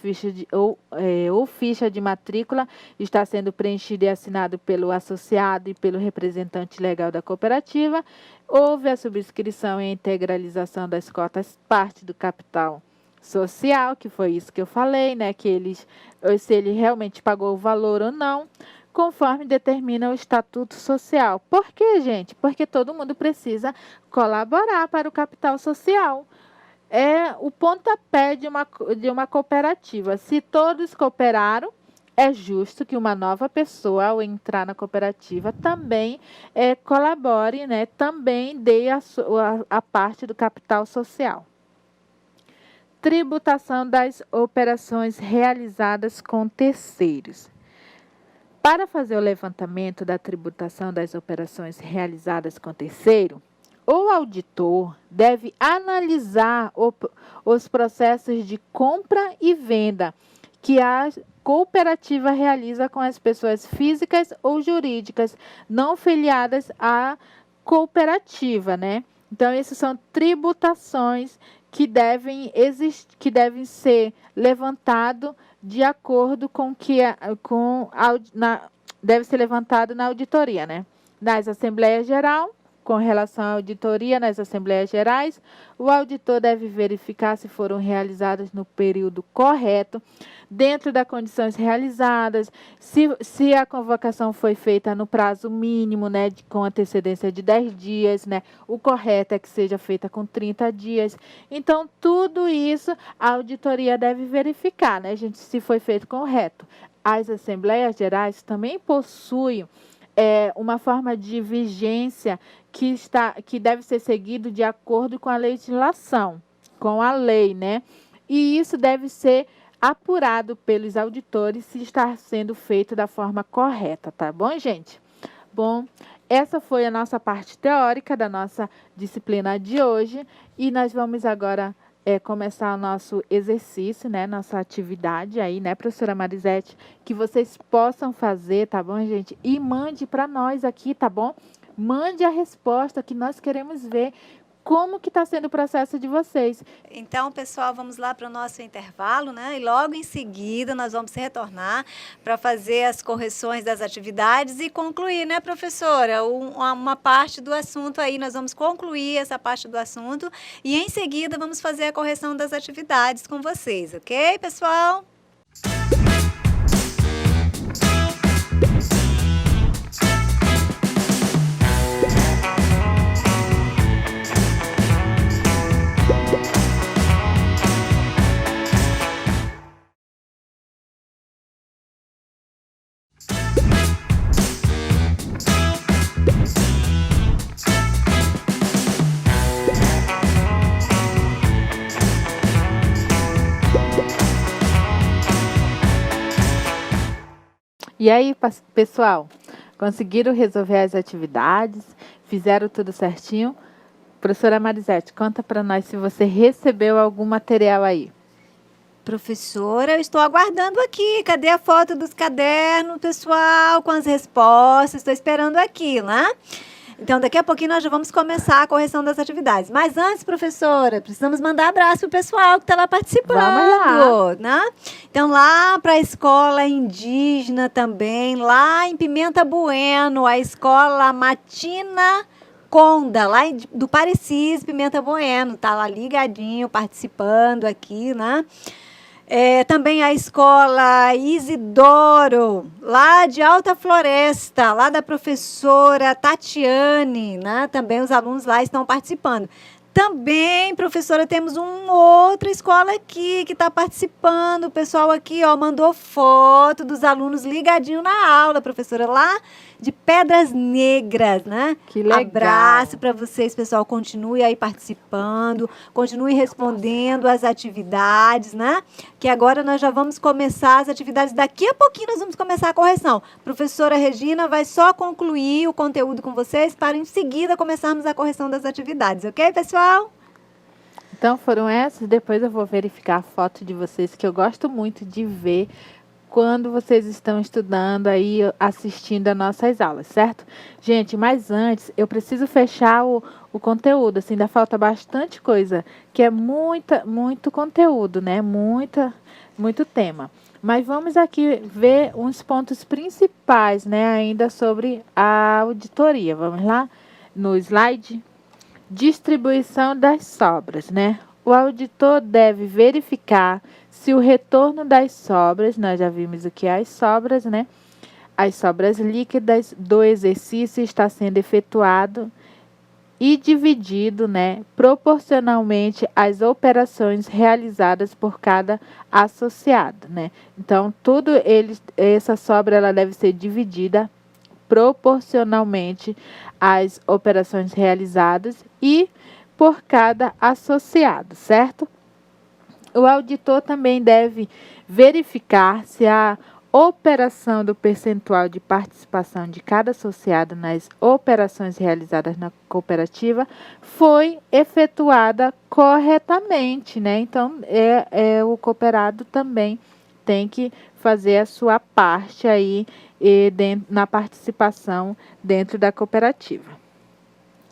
ou ficha de matrícula está sendo preenchido e assinado pelo associado e pelo representante legal da cooperativa. Houve a subscrição e a integralização das cotas parte do capital social, que foi isso que eu falei, né? Se ele realmente pagou o valor ou não, conforme determina o Estatuto Social. Por quê, gente? Porque todo mundo precisa colaborar para o capital social. É o pontapé de uma cooperativa. Se todos cooperaram, é justo que uma nova pessoa, ao entrar na cooperativa, também colabore, né? Também dê a parte do capital social. Tributação das operações realizadas com terceiros. Para fazer o levantamento da tributação das operações realizadas com terceiro, o auditor deve analisar os processos de compra e venda que a cooperativa realiza com as pessoas físicas ou jurídicas não filiadas à cooperativa, né? Então, essas são tributações que devem ser levantado de acordo com deve ser levantado na auditoria, né? Nas Assembleias Geral, Com relação à auditoria nas Assembleias Gerais, o auditor deve verificar se foram realizadas no período correto, dentro das condições realizadas, se a convocação foi feita no prazo mínimo, né, com antecedência de 10 dias, né, o correto é que seja feita com 30 dias. Então, tudo isso a auditoria deve verificar, né, gente, se foi feito correto. As Assembleias Gerais também possuem uma forma de vigência que deve ser seguido de acordo com a legislação, com a lei, né? E isso deve ser apurado pelos auditores se está sendo feito da forma correta, tá bom, gente? Bom, essa foi a nossa parte teórica da nossa disciplina de hoje e nós vamos agora começar o nosso exercício, né, nossa atividade aí, né, professora Marisete, que vocês possam fazer, tá bom, gente? E mande para nós aqui, tá bom? Mande a resposta que nós queremos ver como que está sendo o processo de vocês. Então, pessoal, vamos lá para o nosso intervalo, né? E logo em seguida nós vamos retornar para fazer as correções das atividades e concluir, né, professora? Uma parte do assunto aí, nós vamos concluir essa parte do assunto e em seguida vamos fazer a correção das atividades com vocês, ok, pessoal? E aí, pessoal, conseguiram resolver as atividades? Fizeram tudo certinho? Professora Marisete, conta para nós se você recebeu algum material aí. Professora, eu estou aguardando aqui. Cadê a foto dos cadernos, pessoal, com as respostas? Estou esperando aqui, né? Então, daqui a pouquinho nós já vamos começar a correção das atividades. Mas antes, professora, precisamos mandar abraço para o pessoal que está lá participando. Vamos lá. Né? Então, lá para a escola indígena também, lá em Pimenta Bueno, a escola Matina Conda, lá do Parecis, Pimenta Bueno. Está lá ligadinho, participando aqui, né? Também a escola Isidoro, lá de Alta Floresta, lá da professora Tatiane, né? Também os alunos lá estão participando. Também, professora, temos uma outra escola aqui que está participando. O pessoal aqui, ó, mandou foto dos alunos ligadinho na aula, professora, lá de Pedras Negras, né? Que legal. Abraço para vocês, pessoal. Continue aí participando, continue respondendo as atividades, né? Que agora nós já vamos começar as atividades. Daqui a pouquinho nós vamos começar a correção. Professora Regina vai só concluir o conteúdo com vocês para em seguida começarmos a correção das atividades, ok, pessoal? Então foram essas, depois eu vou verificar a foto de vocês, que eu gosto muito de ver quando vocês estão estudando aí, assistindo as nossas aulas, certo? Gente, mas antes, eu preciso fechar o conteúdo, assim, ainda falta bastante coisa, que é muito conteúdo, né? Muito tema. Mas vamos aqui ver uns pontos principais, né, ainda sobre a auditoria. Vamos lá? No slide. Distribuição das sobras, né? O auditor deve verificar se o retorno das sobras, nós já vimos o que é as sobras, né? As sobras líquidas do exercício está sendo efetuado e dividido, né, proporcionalmente às operações realizadas por cada associado, né? Então, essa sobra ela deve ser dividida proporcionalmente às operações realizadas e por cada associado, certo? O auditor também deve verificar se a operação do percentual de participação de cada associado nas operações realizadas na cooperativa foi efetuada corretamente, né? Então, o cooperado também tem que fazer a sua parte aí na participação dentro da cooperativa.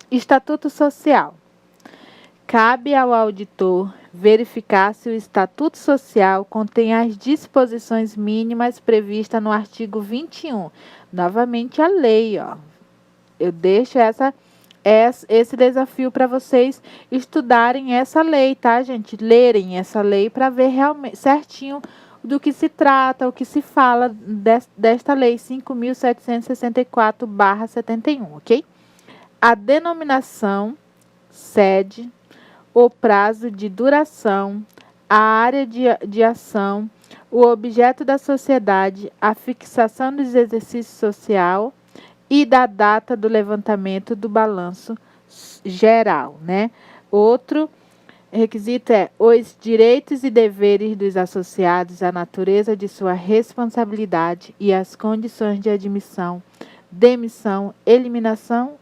Estatuto social. Cabe ao auditor verificar se o Estatuto Social contém as disposições mínimas previstas no artigo 21. Novamente a lei, ó. Eu deixo essa esse desafio para vocês estudarem essa lei, tá, gente? Lerem essa lei para ver realmente certinho do que se trata, o que se fala desta lei 5.764/71, ok? A denominação, sede, o prazo de duração, a área de ação, o objeto da sociedade, a fixação dos exercícios social e da data do levantamento do balanço geral, né? Outro requisito é os direitos e deveres dos associados, a natureza de sua responsabilidade e as condições de admissão, demissão, eliminação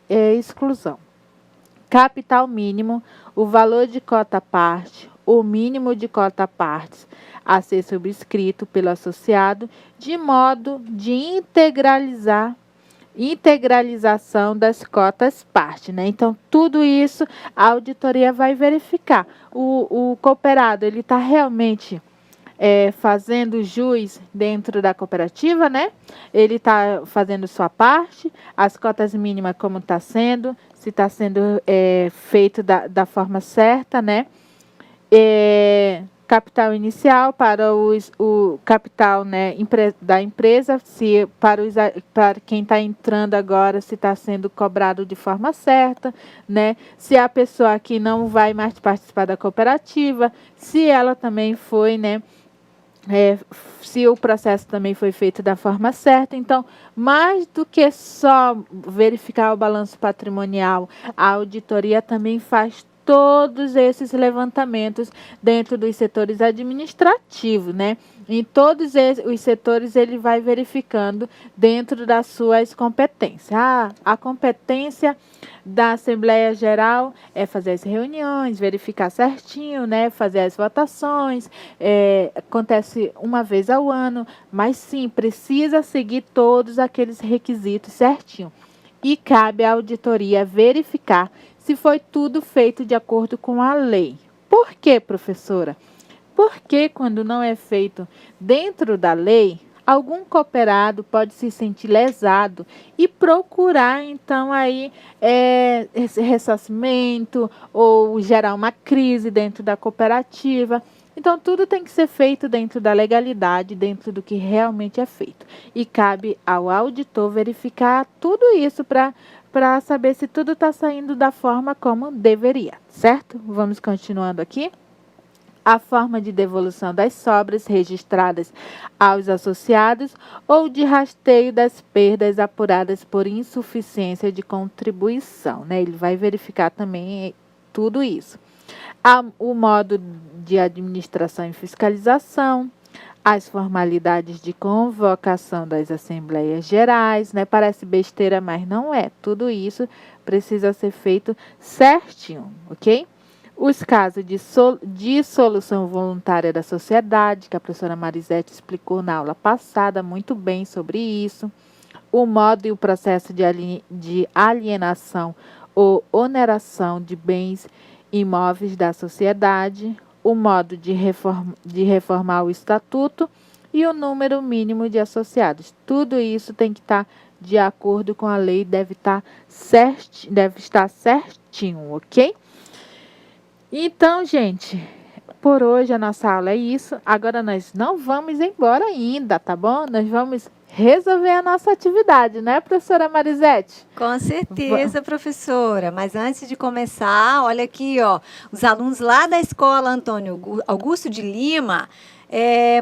e exclusão. Capital mínimo, o valor de cota-parte, o mínimo de cota-partes a ser subscrito pelo associado, de modo de integralização das cotas-parte, né? Então, tudo isso a auditoria vai verificar. O cooperado, ele está realmente fazendo jus dentro da cooperativa, né? Ele está fazendo sua parte, as cotas mínimas como está sendo, se está sendo feito da forma certa, né? Capital inicial para o capital, né, da empresa, se para quem está entrando agora, se está sendo cobrado de forma certa, né? Se a pessoa aqui não vai mais participar da cooperativa, se ela também foi, né? Se o processo também foi feito da forma certa. Então, mais do que só verificar o balanço patrimonial, a auditoria também faz todos esses levantamentos dentro dos setores administrativos, né? Em todos os setores ele vai verificando dentro das suas competências. A competência da Assembleia Geral é fazer as reuniões, verificar certinho, né? Fazer as votações, acontece uma vez ao ano, mas sim, precisa seguir todos aqueles requisitos certinho. E cabe à auditoria verificar se foi tudo feito de acordo com a lei. Por quê, professora? Porque quando não é feito dentro da lei, algum cooperado pode se sentir lesado e procurar, então, aí esse ressarcimento ou gerar uma crise dentro da cooperativa. Então, tudo tem que ser feito dentro da legalidade, dentro do que realmente é feito. E cabe ao auditor verificar tudo isso para saber se tudo está saindo da forma como deveria, certo? Vamos continuando aqui. A forma de devolução das sobras registradas aos associados ou de rasteio das perdas apuradas por insuficiência de contribuição, né? Ele vai verificar também tudo isso. O modo de administração e fiscalização, as formalidades de convocação das assembleias gerais, né? Parece besteira, mas não é. Tudo isso precisa ser feito certinho, ok? Os casos de dissolução voluntária da sociedade, que a professora Marisete explicou na aula passada muito bem sobre isso. O modo e o processo de alienação ou oneração de bens imóveis da sociedade, o modo de reformar o estatuto e o número mínimo de associados. Tudo isso tem que estar de acordo com a lei, deve estar certinho, ok? Então, gente, por hoje a nossa aula é isso. Agora nós não vamos embora ainda, tá bom? Nós vamos resolver a nossa atividade, né, professora Marisete? Com certeza, professora. Mas antes de começar, olha aqui, ó, os alunos lá da escola Antônio Augusto de Lima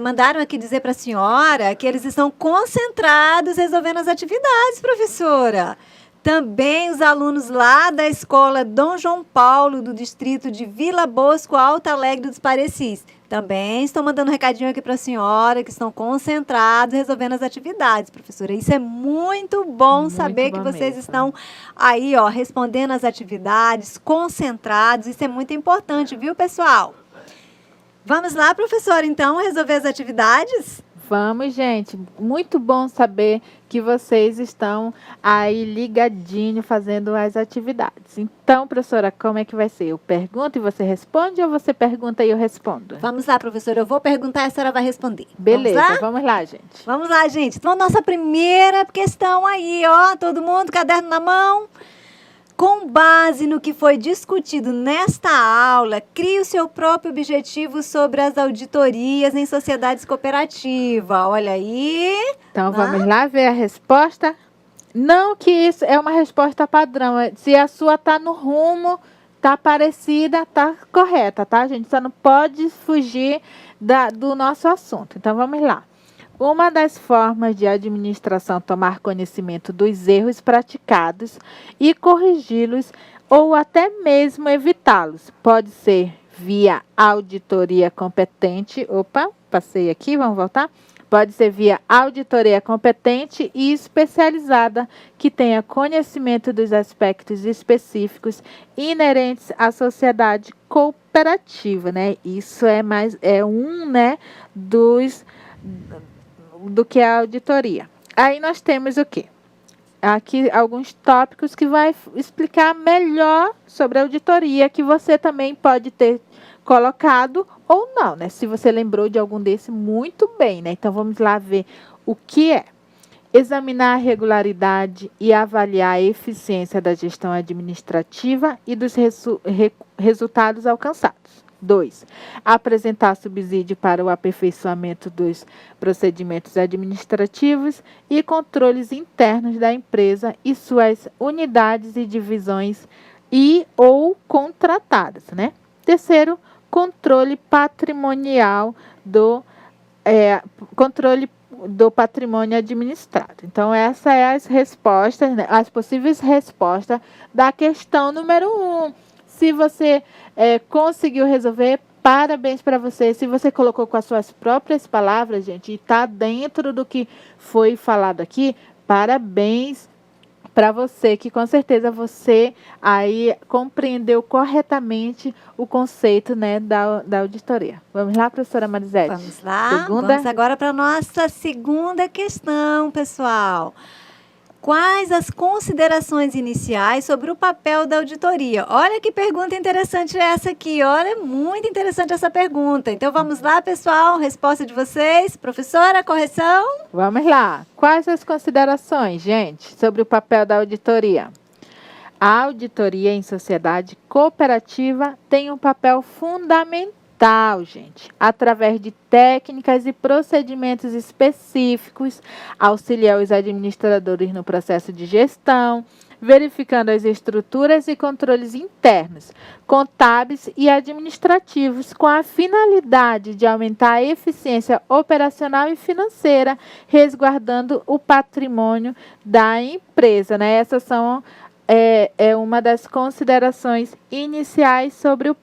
mandaram aqui dizer para a senhora que eles estão concentrados resolvendo as atividades, professora. Também os alunos lá da escola Dom João Paulo, do distrito de Vila Bosco, Alto Alegre dos Parecis. Também estão mandando um recadinho aqui para a senhora, que estão concentrados resolvendo as atividades, professora. Isso é muito bom saber que vocês mesmo. Estão aí, ó, respondendo as atividades, concentrados. Isso é muito importante, viu, pessoal? Vamos lá, professora, então, resolver as atividades? Vamos, gente. Muito bom saber que vocês estão aí ligadinho fazendo as atividades. Então, professora, como é que vai ser? Eu pergunto e você responde ou você pergunta e eu respondo? Vamos lá, professora. Eu vou perguntar e a senhora vai responder. Beleza, vamos lá, gente. Vamos lá, gente. Então, nossa primeira questão aí, ó. Todo mundo, caderno na mão. Com base no que foi discutido nesta aula, crie o seu próprio objetivo sobre as auditorias em sociedades cooperativas. Olha aí. Então, vamos lá ver a resposta. Não que isso é uma resposta padrão. Se a sua está no rumo, está parecida, está correta, tá, gente? Só não pode fugir do nosso assunto. Então, vamos lá. Uma das formas de administração tomar conhecimento dos erros praticados e corrigi-los ou até mesmo evitá-los pode ser via auditoria competente. Opa, passei aqui, vamos voltar. Pode ser via auditoria competente e especializada que tenha conhecimento dos aspectos específicos inerentes à sociedade cooperativa, né? Isso né, do que a auditoria. Aí nós temos o quê? Aqui alguns tópicos que vai explicar melhor sobre a auditoria, que você também pode ter colocado ou não, né? Se você lembrou de algum desse, muito bem, né? Então, vamos lá ver o que é. Examinar a regularidade e avaliar a eficiência da gestão administrativa e dos resultados alcançados. 2. Apresentar subsídio para o aperfeiçoamento dos procedimentos administrativos e controles internos da empresa e suas unidades e divisões ou contratadas, né? 3º, controle patrimonial controle do patrimônio administrado. Então, essas são as respostas, né, as possíveis respostas da questão número 1. Se você conseguiu resolver, parabéns para você. Se você colocou com as suas próprias palavras, gente, e está dentro do que foi falado aqui, parabéns para você, que com certeza você aí compreendeu corretamente o conceito, né, da auditoria. Vamos lá, professora Marisete? Vamos lá. Vamos agora para a nossa segunda questão, pessoal. Quais as considerações iniciais sobre o papel da auditoria? Olha que pergunta interessante essa aqui. Olha, muito interessante essa pergunta. Então, vamos lá, pessoal. Resposta de vocês. Professora, correção? Vamos lá. Quais as considerações, gente, sobre o papel da auditoria? A auditoria em sociedade cooperativa tem um papel fundamental, gente, através de técnicas e procedimentos específicos, auxiliar os administradores no processo de gestão, verificando as estruturas e controles internos, contábeis e administrativos, com a finalidade de aumentar a eficiência operacional e financeira, resguardando o patrimônio da empresa, né? Essas são uma das considerações iniciais sobre o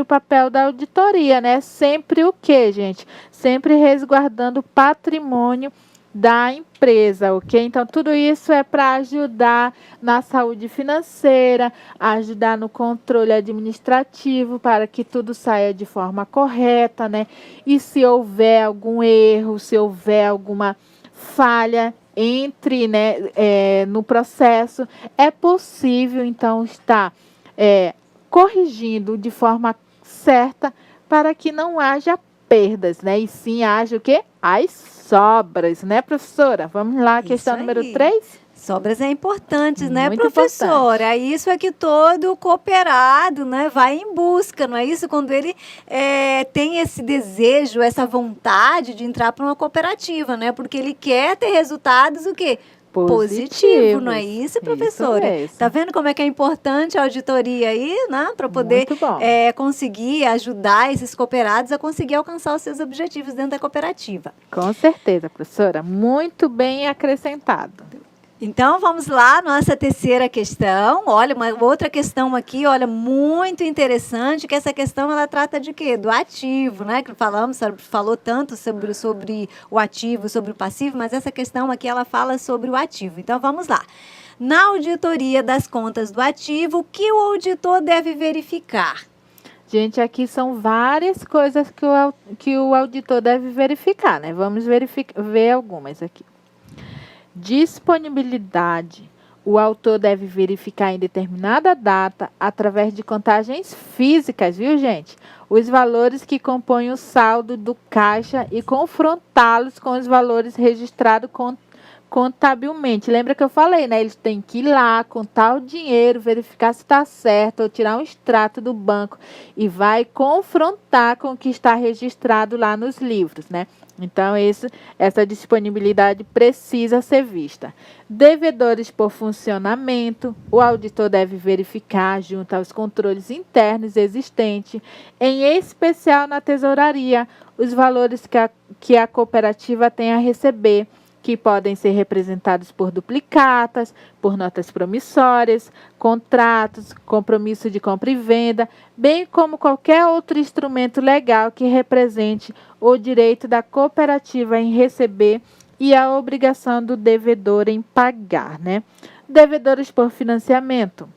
papel da auditoria, né? Sempre o quê, gente? Sempre resguardando o patrimônio da empresa, ok? Então, tudo isso é para ajudar na saúde financeira, ajudar no controle administrativo, para que tudo saia de forma correta, né? E se houver algum erro, se houver alguma falha, no processo, é possível, então, estar corrigindo de forma certa para que não haja perdas, né? E sim haja o quê? As sobras, né, professora? Vamos lá, questão número 3. Sobras é importante, né, Muito professora? importante. Isso é que todo cooperado, né, vai em busca, não é isso? Quando ele tem esse desejo, essa vontade de entrar para uma cooperativa, né? Porque ele quer ter resultados, o quê? Positivo, não é isso, professora? Tá vendo como é que é importante a auditoria aí, né? Para poder conseguir ajudar esses cooperados a conseguir alcançar os seus objetivos dentro da cooperativa. Com certeza, professora. Muito bem acrescentado. Então, vamos lá, nossa terceira questão. Olha, uma outra questão aqui, olha, muito interessante, que essa questão, ela trata de quê? Do ativo, né? Que falou tanto sobre o ativo, sobre o passivo, mas essa questão aqui, ela fala sobre o ativo. Então, vamos lá. Na auditoria das contas do ativo, o que o auditor deve verificar? Gente, aqui são várias coisas que o auditor deve verificar, né? Vamos ver algumas aqui. Disponibilidade. O autor deve verificar em determinada data, através de contagens físicas, viu, gente? Os valores que compõem o saldo do caixa e confrontá-los com os valores registrados contabilmente. Lembra que eu falei, né? Eles têm que ir lá, contar o dinheiro, verificar se está certo, ou tirar um extrato do banco e vai confrontar com o que está registrado lá nos livros, né? Então, essa disponibilidade precisa ser vista. Devedores por funcionamento. O auditor deve verificar, junto aos controles internos existentes, em especial na tesouraria, os valores que a cooperativa tem a receber, que podem ser representados por duplicatas, por notas promissórias, contratos, compromisso de compra e venda, bem como qualquer outro instrumento legal que represente o direito da cooperativa em receber e a obrigação do devedor em pagar, né? Devedores por financiamento.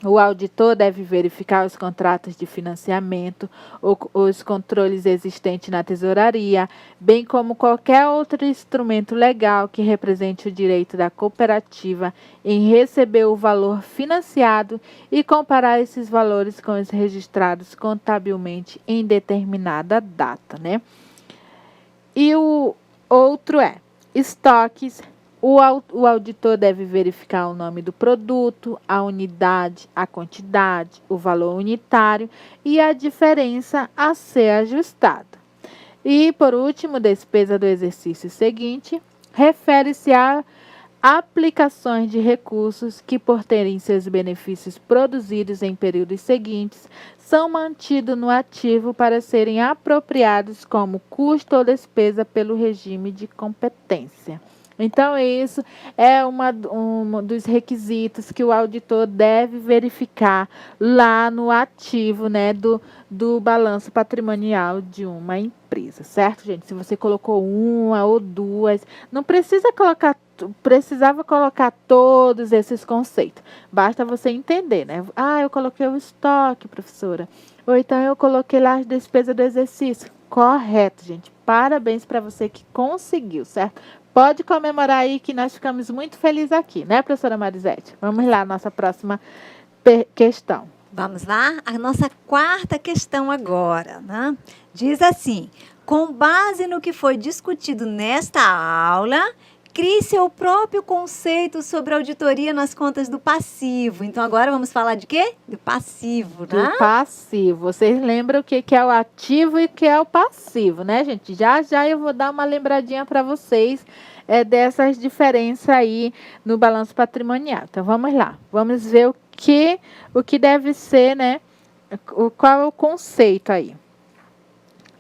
O auditor deve verificar os contratos de financiamento, os controles existentes na tesouraria, bem como qualquer outro instrumento legal que represente o direito da cooperativa em receber o valor financiado e comparar esses valores com os registrados contabilmente em determinada data, né? E o outro é estoques. O auditor deve verificar o nome do produto, a unidade, a quantidade, o valor unitário e a diferença a ser ajustada. E, por último, despesa do exercício seguinte, refere-se a aplicações de recursos que, por terem seus benefícios produzidos em períodos seguintes, são mantidos no ativo para serem apropriados como custo ou despesa pelo regime de competência. Então, isso é um dos requisitos que o auditor deve verificar lá no ativo, né, do balanço patrimonial de uma empresa, certo, gente? Se você colocou uma ou duas, não precisava colocar todos esses conceitos. Basta você entender, né? Ah, eu coloquei o estoque, professora. Ou então eu coloquei lá as despesas do exercício. Correto, gente. Parabéns para você que conseguiu, certo? Pode comemorar aí que nós ficamos muito felizes aqui, né, professora Marisete? Vamos lá, nossa próxima questão. Vamos lá? A nossa quarta questão agora, né? Diz assim: com base no que foi discutido nesta aula, crie seu próprio conceito sobre auditoria nas contas do passivo. Então, agora vamos falar de quê? Do passivo, né? Do passivo. Vocês lembram o que é o ativo e o que é o passivo, né, gente? Já eu vou dar uma lembradinha para vocês dessas diferenças aí no balanço patrimonial. Então, vamos lá. Vamos ver o que deve ser, né? Qual é o conceito aí?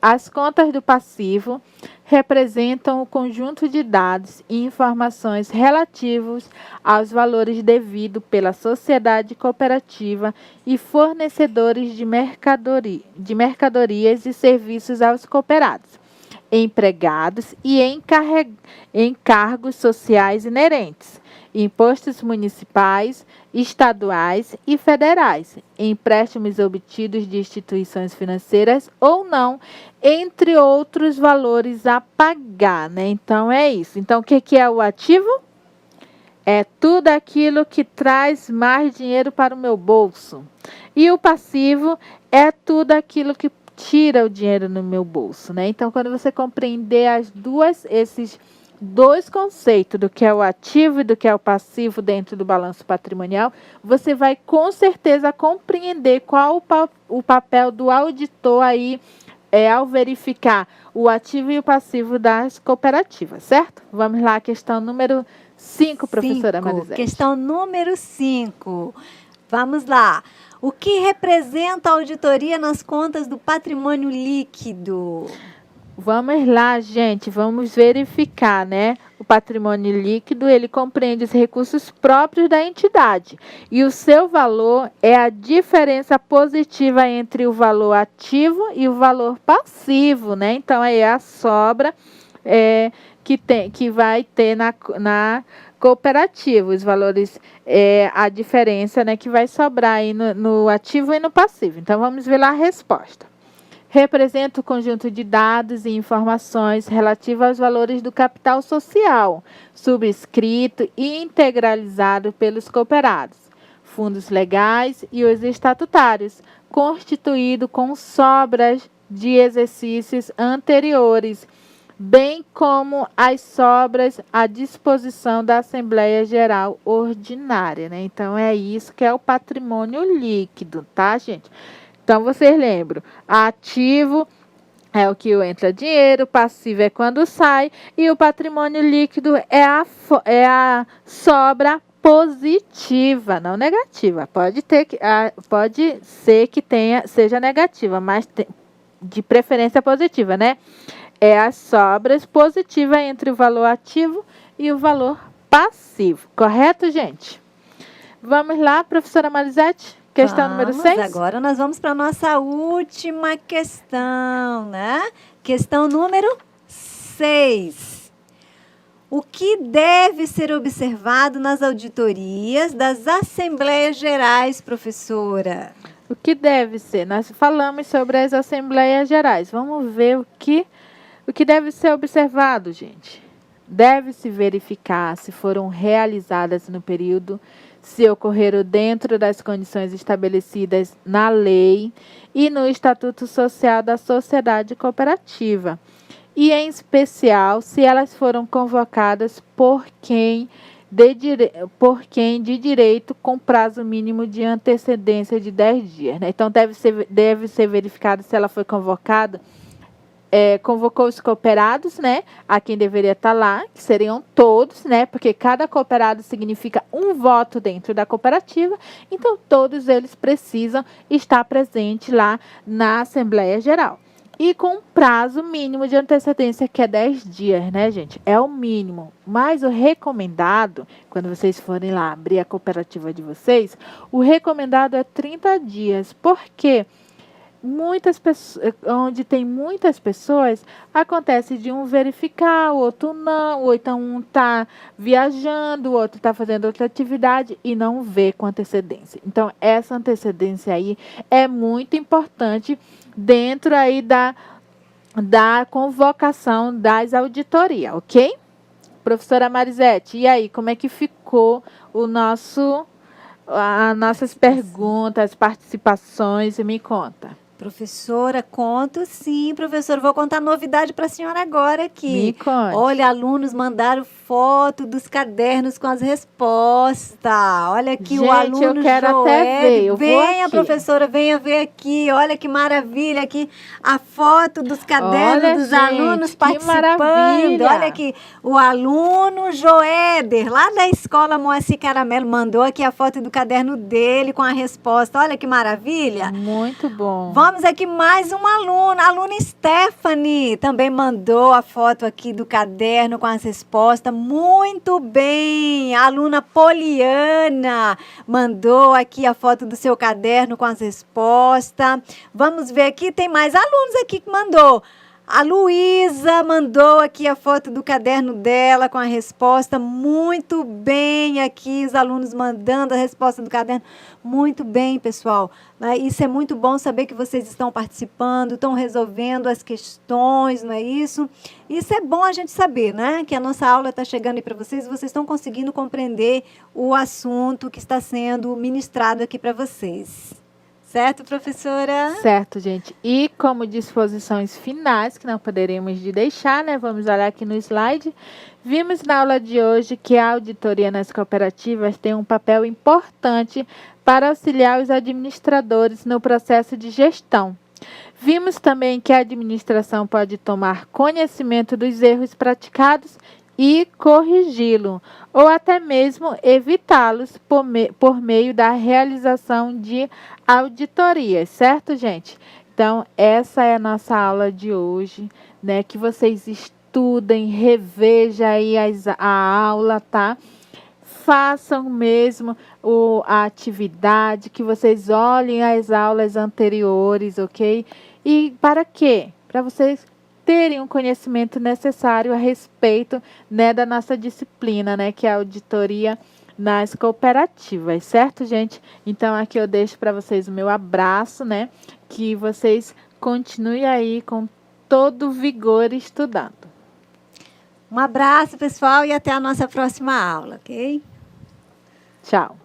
As contas do passivo representam o conjunto de dados e informações relativos aos valores devidos pela sociedade cooperativa e fornecedores de mercadorias e serviços aos cooperados, empregados e encargos sociais inerentes, impostos municipais, estaduais e federais, empréstimos obtidos de instituições financeiras ou não, entre outros valores a pagar, né? Então, é isso. Então, o que é o ativo? É tudo aquilo que traz mais dinheiro para o meu bolso. E o passivo é tudo aquilo que tira o dinheiro no meu bolso, né? Então, quando você compreender esses dois conceitos do que é o ativo e do que é o passivo dentro do balanço patrimonial, você vai com certeza compreender qual o papel do auditor aí ao verificar o ativo e o passivo das cooperativas, certo? Vamos lá, questão número 5, professora Marisete. Questão número 5. Vamos lá. O que representa a auditoria nas contas do patrimônio líquido? Vamos lá, gente, vamos verificar, né? O patrimônio líquido, ele compreende os recursos próprios da entidade e o seu valor é a diferença positiva entre o valor ativo e o valor passivo, né? Então, aí é a sobra que vai ter na cooperativa, os valores, a diferença, né, que vai sobrar aí no ativo e no passivo. Então, vamos ver lá a resposta. Representa o conjunto de dados e informações relativos aos valores do capital social, subscrito e integralizado pelos cooperados, fundos legais e os estatutários, constituído com sobras de exercícios anteriores, bem como as sobras à disposição da Assembleia Geral Ordinária, né? Então, é isso que é o patrimônio líquido, tá, gente? Então, vocês lembram, ativo é o que entra dinheiro, passivo é quando sai, e o patrimônio líquido é a sobra positiva, não negativa. Pode ser que seja negativa, mas de preferência positiva, né? É as sobras positivas entre o valor ativo e o valor passivo. Correto, gente? Vamos lá, professora Marisete? Questão número 6? Agora nós vamos para a nossa última questão, né? Questão número 6. O que deve ser observado nas auditorias das Assembleias Gerais, professora? O que deve ser? Nós falamos sobre as Assembleias Gerais. Vamos ver o que deve ser observado, gente. Deve-se verificar se foram realizadas no período, se ocorreram dentro das condições estabelecidas na lei e no Estatuto Social da Sociedade Cooperativa, e, em especial, se elas foram convocadas por quem de direito com prazo mínimo de antecedência de 10 dias. Né? Então, deve ser verificado se ela foi convocada. Convocou os cooperados, né, a quem deveria estar lá, que seriam todos, né, porque cada cooperado significa um voto dentro da cooperativa, então todos eles precisam estar presentes lá na Assembleia Geral. E com um prazo mínimo de antecedência, que é 10 dias, né, gente? É o mínimo. Mas o recomendado, quando vocês forem lá abrir a cooperativa de vocês, o recomendado é 30 dias. Por quê? Muitas pessoas, onde tem muitas pessoas, acontece de um verificar, o outro não, ou então um está viajando, o outro está fazendo outra atividade e não vê com antecedência. Então, essa antecedência aí é muito importante dentro aí da convocação das auditorias, ok? Professora Marisete, e aí, como é que ficou as nossas perguntas, participações? Me conta. Professora, conto sim, professora. Vou contar novidade para a senhora agora aqui. Me conte. Olha, alunos mandaram foto dos cadernos com as respostas. Olha aqui, gente, o aluno eu quero Joel. até ver. Venha, professora, venha ver aqui. Olha que maravilha aqui a foto dos cadernos. Olha, dos gente, alunos que participando. maravilha. Olha aqui, o aluno Joéder, lá da escola Moacir Caramelo, mandou aqui a foto do caderno dele com a resposta. Olha que maravilha. Muito bom. Vamos aqui mais uma aluna, a aluna Stephanie, também mandou a foto aqui do caderno com as respostas. Muito bem. A aluna Poliana mandou aqui a foto do seu caderno com as respostas. Vamos ver aqui, tem mais alunos aqui que mandou. A Luísa mandou aqui a foto do caderno dela com a resposta. Muito bem aqui, os alunos mandando a resposta do caderno. Muito bem, pessoal. Isso é muito bom saber que vocês estão participando, estão resolvendo as questões, não é isso? Isso é bom a gente saber, né? Que a nossa aula está chegando aí para vocês e vocês estão conseguindo compreender o assunto que está sendo ministrado aqui para vocês. Certo, professora? Certo, gente. E como disposições finais, que não poderíamos de deixar, né? Vamos olhar aqui no slide. Vimos na aula de hoje que a auditoria nas cooperativas tem um papel importante para auxiliar os administradores no processo de gestão. Vimos também que a administração pode tomar conhecimento dos erros praticados e corrigi-lo, ou até mesmo evitá-los por meio da realização de auditorias, certo, gente? Então, essa é a nossa aula de hoje, né? Que vocês estudem, revejam aí a aula, tá? Façam mesmo a atividade, que vocês olhem as aulas anteriores, ok? E para quê? Para vocês terem um conhecimento necessário a respeito, né, da nossa disciplina, né, que é a auditoria nas cooperativas, certo, gente? Então, aqui eu deixo para vocês o meu abraço, né, que vocês continuem aí com todo vigor estudando. Um abraço, pessoal, e até a nossa próxima aula, ok? Tchau.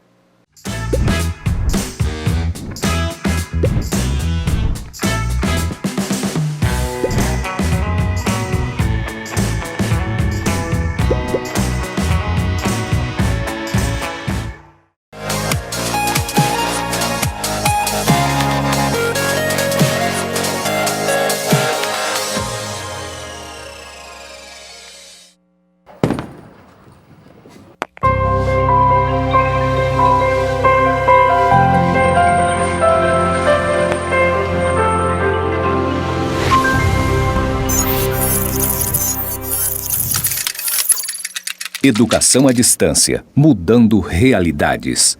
Educação à distância, mudando realidades.